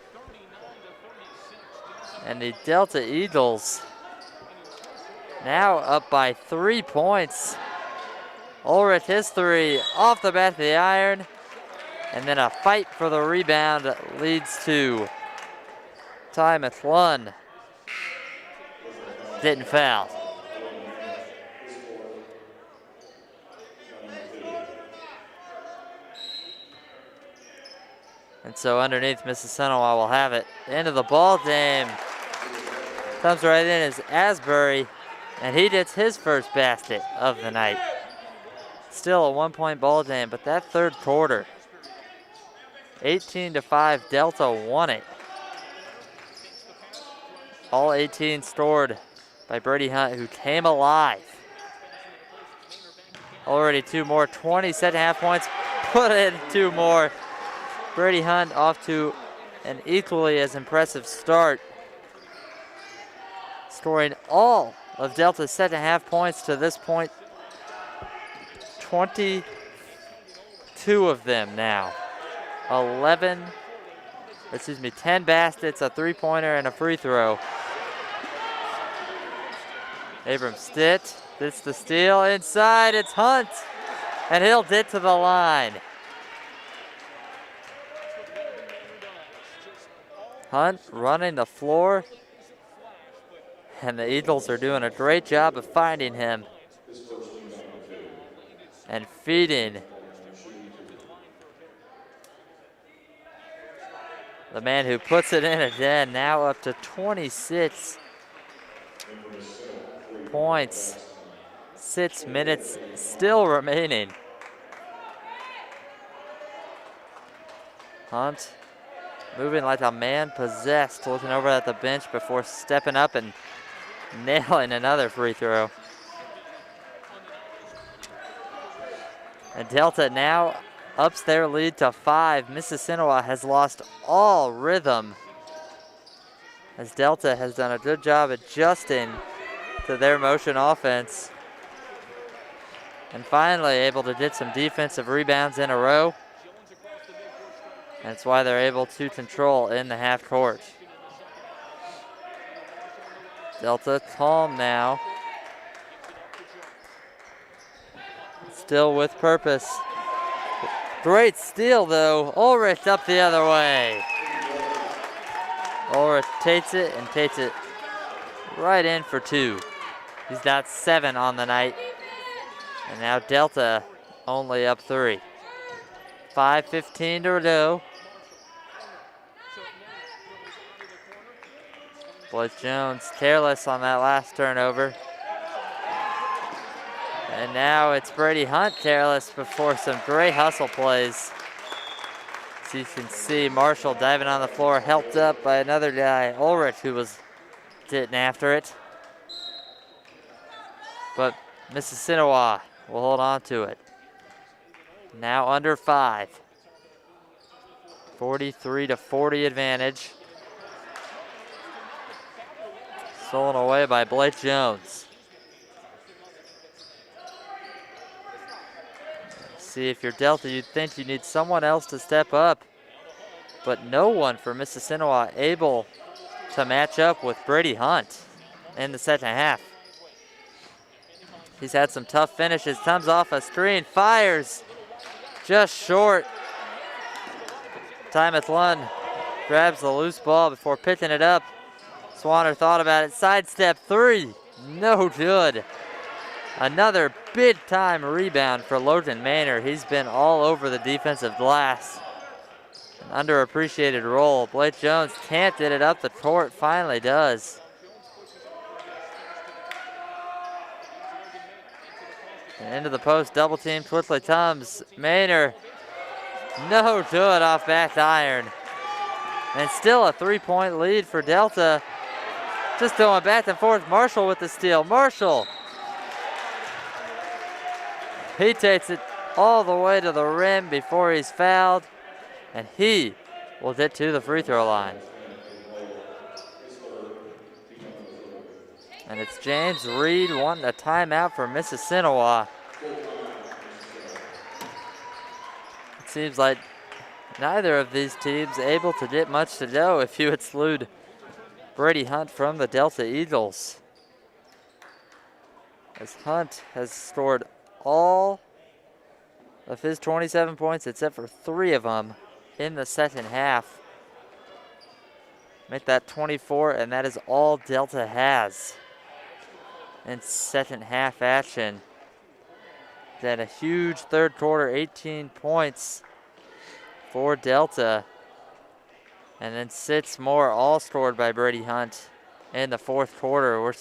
And the Delta Eagles now up by 3 points. Ulrich his 3 off the back of the iron. And then a fight for the rebound leads to Ty McClung. Didn't foul. And so underneath, Mississinewa will have it. Into the ball game. Comes right in is Asbury, and he gets his first basket of the night. Still a 1-point ball game, but that third quarter, 18-5, Delta won it. All 18 scored by Brady Hunt, who came alive. Already 2 more, 20 second half points, put in 2 more. Brady Hunt off to an equally as impressive start, scoring all of Delta's second half points to this point. 22 of them now. 10 baskets, a 3-pointer, and a free throw. Abram Stitt, it's the steal inside, it's Hunt, and he'll get to the line. Hunt running the floor, and the Eagles are doing a great job of finding him and feeding the man who puts it in again, now up to 26 points, 6 minutes still remaining. Hunt moving like a man possessed, looking over at the bench before stepping up and nailing another free throw. And Delta now ups their lead to 5. Mississinewa has lost all rhythm as Delta has done a good job adjusting to their motion offense. And finally able to get some defensive rebounds in a row. That's why they're able to control in the half court. Delta calm now. Still with purpose. Great steal though. Ulrich up the other way. Ulrich takes it and takes it right in for 2. He's got 7 on the night. And now Delta only up 3. 5:15 to go. Blake Jones careless on that last turnover. And now it's Brady Hunt careless before some great hustle plays. As you can see, Marshall diving on the floor, helped up by another guy, Ulrich, who was getting after it. But Mississinewa will hold on to it. Now under 5. 43-40 advantage. Stolen away by Blake Jones. See, if you're Delta, you'd think you need someone else to step up. But no one for Mississinewa able to match up with Brady Hunt in the second half. He's had some tough finishes. Comes off a screen, fires just short. Ty McClung grabs the loose ball before picking it up. Swanner thought about it. Sidestep 3, no good. Another big-time rebound for Logan Maynard. He's been all over the defensive glass. An underappreciated role. Blake Jones can't get it up the court. Finally does. And into the post, double team quickly comes. Maynard, no good off back iron. And still a 3-point lead for Delta. Just going back and forth. Marshall with the steal. Marshall He takes it all the way to the rim before he's fouled, and he will get to the free throw line. And it's James Reed wanting a timeout for Mississinewa. It seems like neither of these teams able to get much to go if you exclude Brady Hunt from the Delta Eagles. As Hunt has scored all of his 27 points except for 3 of them in the second half. Make that 24, and that is all Delta has in second half action. Then a huge third quarter, 18 points for Delta. And then 6 more, all scored by Brady Hunt in the fourth quarter. We're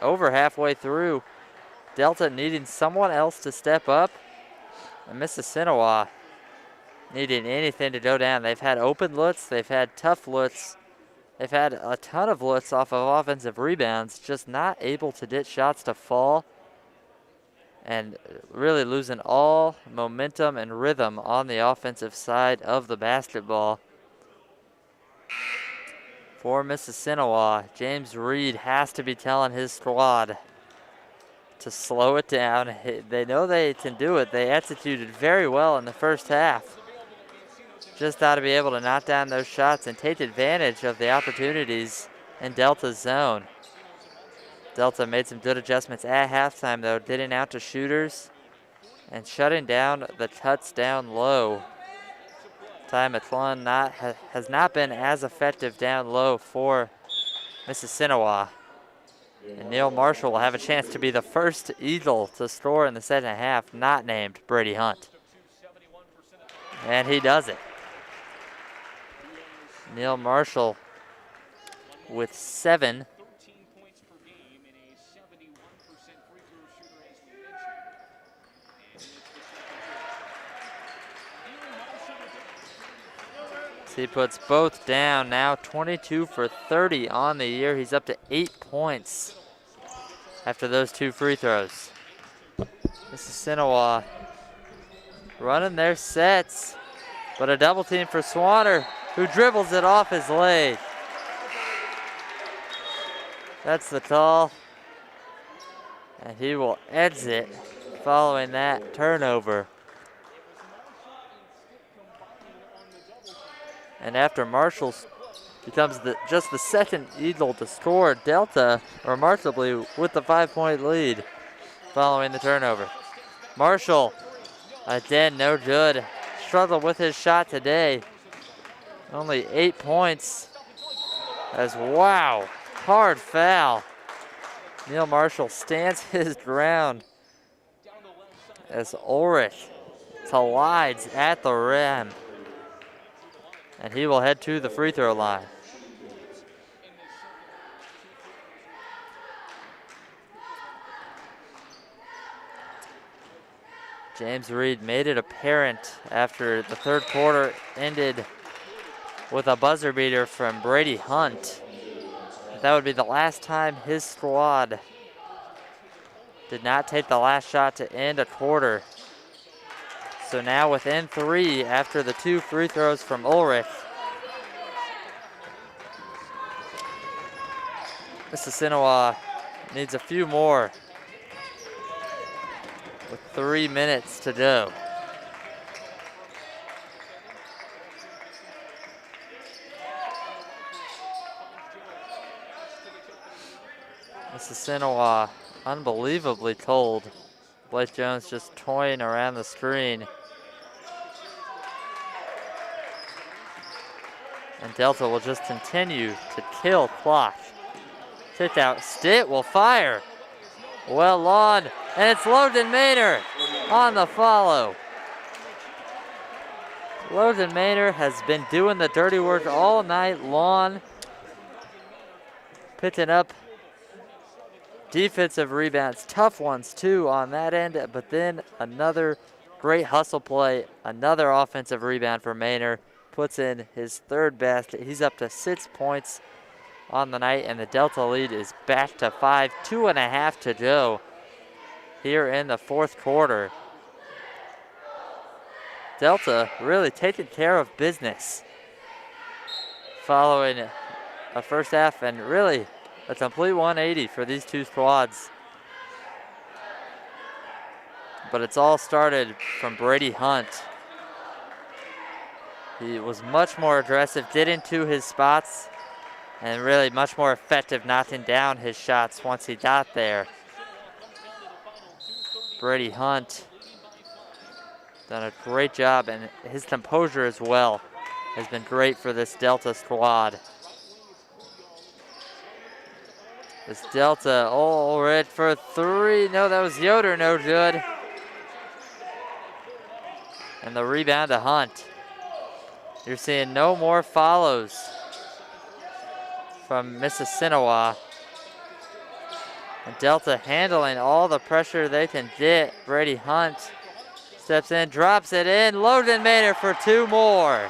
over halfway through. Delta needing someone else to step up. And Mississinewa needing anything to go down. They've had open looks, they've had tough looks, they've had a ton of looks off of offensive rebounds, just not able to get shots to fall, and really losing all momentum and rhythm on the offensive side of the basketball. For Mississinewa, James Reed has to be telling his squad to slow it down. They know they can do it. They executed very well in the first half. Just ought to be able to knock down those shots and take advantage of the opportunities in Delta's zone. Delta made some good adjustments at halftime, though, getting out to shooters and shutting down the cuts down low. Ty McClellan has not been as effective down low for Mississinewa. And Neil Marshall will have a chance to be the first Eagle to score in the second half, not named Brady Hunt. And he does it. Neil Marshall with 7. He puts both down now, 22 for 30 on the year. He's up to 8 points after those 2 free throws. Mississinewa running their sets, but a double team for Swanner, who dribbles it off his leg. That's the call, and he will exit following that turnover. And after Marshall becomes just the second Eagle to score, Delta remarkably with the 5-point lead following the turnover. Marshall, again, no good. Struggled with his shot today. Only 8 points. As wow, hard foul. Neil Marshall stands his ground as Ulrich collides at the rim. And he will head to the free throw line. James Reed made it apparent after the third quarter ended with a buzzer beater from Brady Hunt. That would be the last time his squad did not take the last shot to end a quarter. So now within 3 after the 2 free throws from Ulrich. Mississinewa needs a few more with 3 minutes to go. Mississinewa unbelievably cold. Blake Jones just toying around the screen. And Delta will just continue to kill clock. Kick out, Stitt will fire. Well lawn, and it's Logan Maynor on the follow. Logan Maynor has been doing the dirty work all night long. Picking up defensive rebounds, tough ones too on that end, but then another great hustle play, another offensive rebound for Maynor. Puts in his 3rd basket. He's up to 6 points on the night, and the Delta lead is back to 5, 2.5 to go here in the fourth quarter. Delta really taking care of business following a first half, and really a complete 180 for these two squads. But it's all started from Brady Hunt. He was much more aggressive, did into his spots, and really much more effective knocking down his shots once he got there. Brady Hunt done a great job, and his composure as well has been great for this Delta squad. This Delta, Ulrich for three. No, that was Yoder, no good. And the rebound to Hunt. You're seeing no more follows from Mississinewa. And Delta handling all the pressure they can get. Brady Hunt steps in, drops it in. Logan Maynard for two more.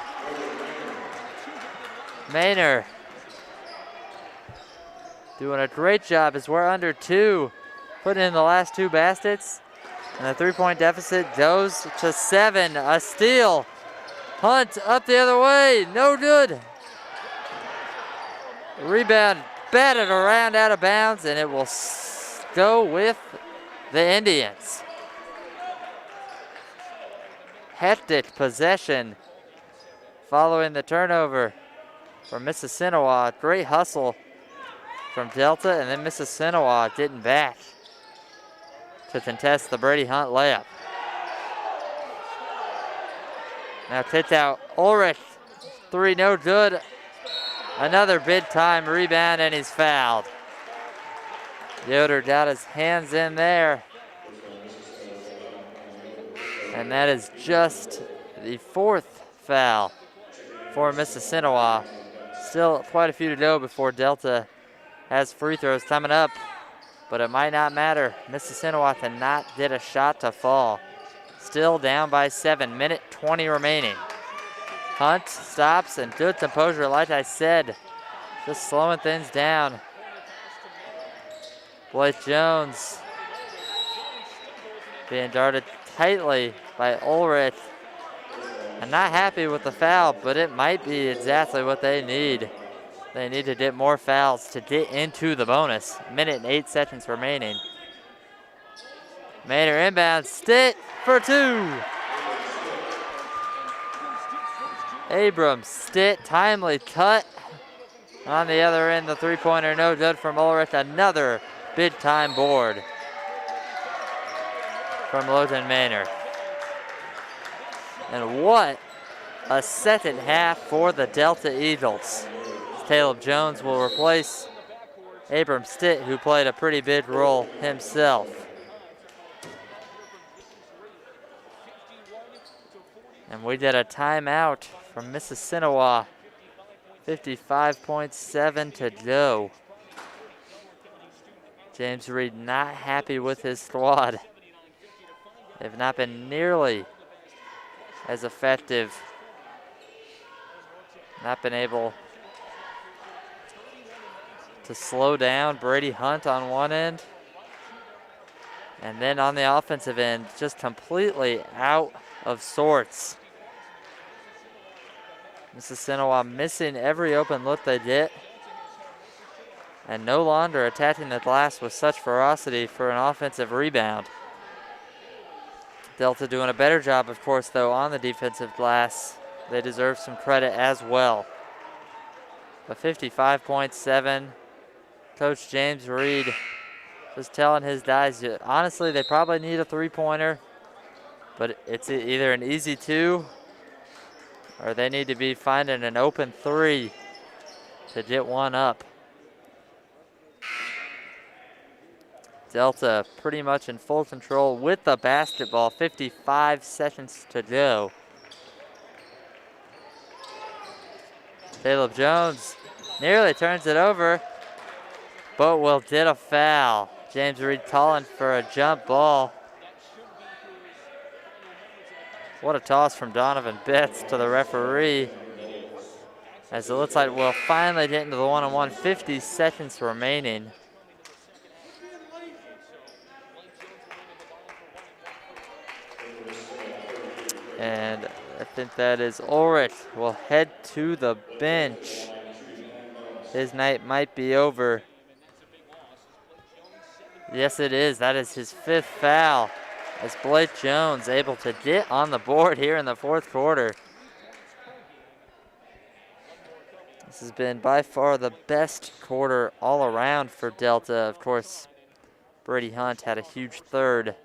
Maynard doing a great job as we're under two. Putting in the last two baskets. And the three-point deficit goes to 7. A steal. Hunt up the other way. No good. Rebound batted around out of bounds, and it will go with the Indians. Hectic possession following the turnover from Mississinewa. Great hustle from Delta, and then Mississinewa didn't back to contest the Brady Hunt layup. Now kicked out Ulrich. Three, no good. Another big time rebound, and he's fouled. Yoder got his hands in there. And that is just the 4th foul for Mississinewa. Still quite a few to go before Delta has free throws coming up, but it might not matter. Mississinewa cannot get a shot to fall. Still down by 7, minute 20 remaining. Hunt stops, and good composure, like I said, just slowing things down. Blake Jones being guarded tightly by Ulrich. I'm not happy with the foul, but it might be exactly what they need. They need to get more fouls to get into the bonus. Minute and 8 seconds remaining. Maynard inbounds, Stitt for 2. Abrams, Stitt, timely cut. On the other end, the three-pointer, no good from Ulrich. Another big-time board from Logan Maynard. And what a second half for the Delta Eagles. Caleb Jones will replace Abram Stitt, who played a pretty big role himself. And we get a timeout from Mississinewa. 55.7 to go. James Reed not happy with his squad. They've not been nearly as effective. Not been able to slow down Brady Hunt on one end. And then on the offensive end, just completely out of sorts. Mississinewa missing every open look they get, and no longer attacking the glass with such ferocity for an offensive rebound. Delta doing a better job, of course, though, on the defensive glass. They deserve some credit as well. But 55.7, Coach James Reed just telling his guys, honestly, they probably need a three-pointer, but it's either an easy 2 or they need to be finding an open 3 to get one up. Delta pretty much in full control with the basketball. 55 seconds to go. Caleb Jones nearly turns it over, but will get a foul. James Reed calling for a jump ball. What a toss from Donovan Betts to the referee. As it looks like we'll finally get into the one-on-one. 50 seconds remaining. And I think that is Ulrich will head to the bench. His night might be over. Yes, it is. That is his 5th foul, as Blake Jones able to get on the board here in the 4th quarter. This has been by far the best quarter all around for Delta. Of course, Brady Hunt had a huge 3rd,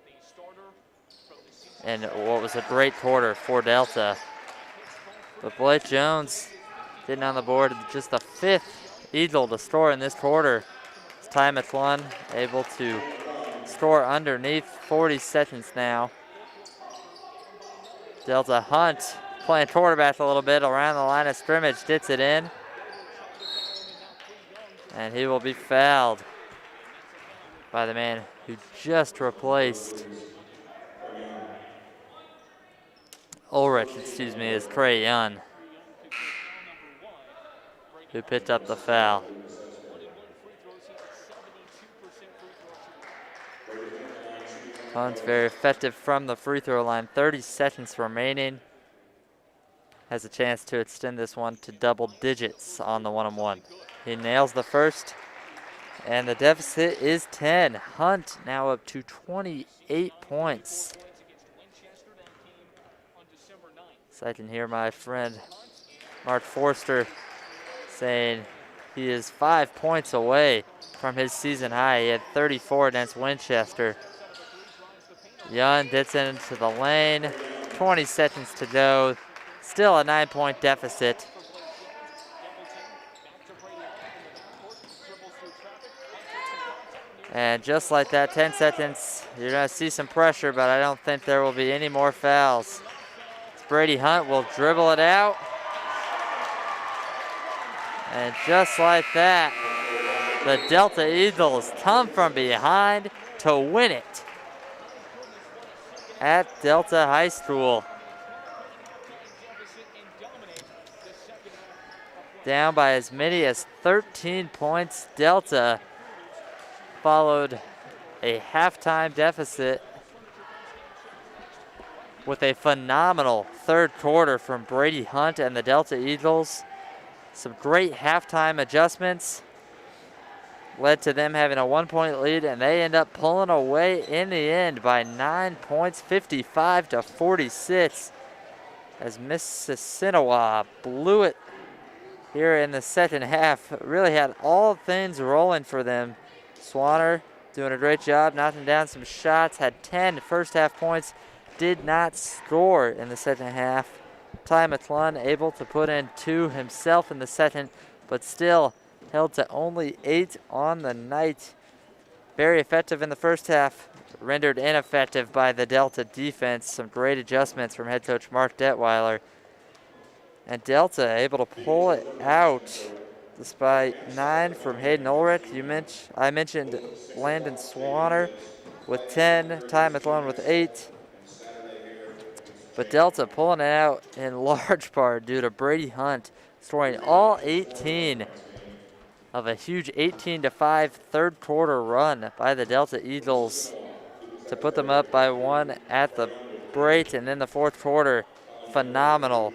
and what was a great quarter for Delta. But Blake Jones getting on the board, just the 5th Eagle to score in this quarter. It's Ty McClung able to score underneath 40 seconds now. Delta Hunt playing quarterback a little bit around the line of scrimmage, gets it in. And he will be fouled by the man who just replaced Ulrich, is Trey Young, who picked up the foul. Hunt's very effective from the free throw line. 30 seconds remaining. Has a chance to extend this one to double digits on the 1-on-1. He nails the first, and the deficit is 10. Hunt now up to 28 points. So I can hear my friend Mark Forster saying he is 5 points away from his season high. He had 34 against Winchester. Young gets into the lane. 20 seconds to go. Still a 9-point deficit. And just like that, 10 seconds, you're going to see some pressure, but I don't think there will be any more fouls. Brady Hunt will dribble it out. And just like that, the Delta Eagles come from behind to win it at Delta High School. Down by as many as 13 points, Delta followed a halftime deficit with a phenomenal 3rd quarter from Brady Hunt and the Delta Eagles. Some great halftime adjustments led to them having a 1-point lead, and they end up pulling away in the end by 9 points, 55-46, as Mississinewa blew it here in the second half. Really had all things rolling for them. Swanner doing a great job, knocking down some shots, had 10 first half points, did not score in the second half. Ty McClung able to put in 2 himself in the second, but still held to only 8 on the night. Very effective in the first half, rendered ineffective by the Delta defense. Some great adjustments from head coach Mark Detweiler. And Delta able to pull it out despite 9 from Hayden Ulrich. I mentioned Landon Swanner with 10, Ty McClung with 8. But Delta pulling it out in large part due to Brady Hunt scoring all 18 of a huge 18-5 3rd quarter run by the Delta Eagles to put them up by 1 at the break. And then the 4th quarter, phenomenal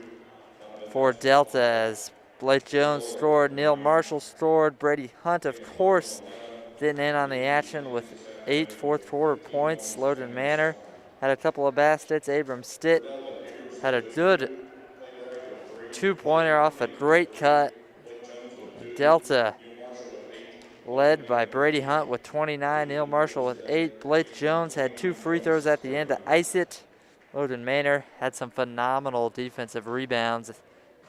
for Delta as Blake Jones scored, Neil Marshall scored, Brady Hunt, of course, getting in on the action with 8 4th quarter points. Logan Manor had a couple of baskets. Abram Stitt had a good 2-pointer off a great cut. Delta led by Brady Hunt with 29, Neil Marshall with 8. Blake Jones had 2 free throws at the end to ice it. Logan Manor had some phenomenal defensive rebounds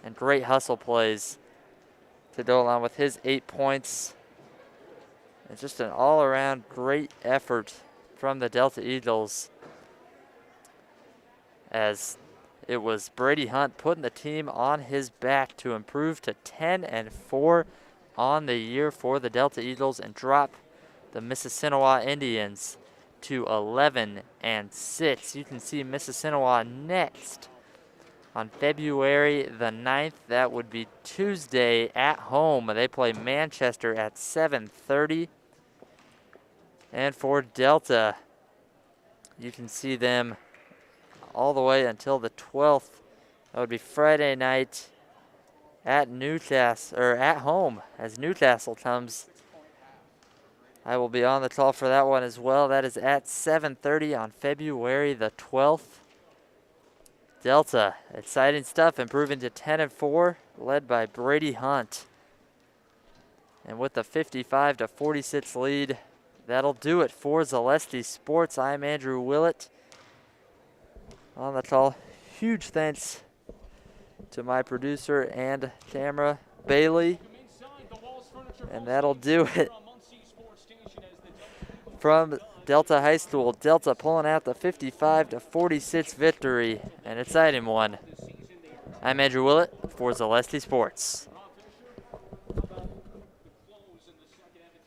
and great hustle plays to go along with his 8 points. It's just an all-around great effort from the Delta Eagles, as it was Brady Hunt putting the team on his back to improve to 10-4 on the year for the Delta Eagles and drop the Mississinewa Indians to 11-6. You can see Mississinewa next on February the 9th. That would be Tuesday at home. They play Manchester at 7:30. And for Delta, you can see them all the way until the 12th That would be Friday night at Newcastle, or at home as Newcastle comes. I will be on the call for that one as well. That is at 7:30 on February the 12th. Delta, exciting stuff, improving to 10-4, led by Brady Hunt. And with the 55-46 lead, that'll do it for Zaleski Sports. I'm Andrew Willett on the call. Huge thanks to my producer and camera, Bailey. And that'll do it from Delta High School. Delta pulling out the 55-46 victory, an exciting one. I'm Andrew Willett for Zaleski Sports.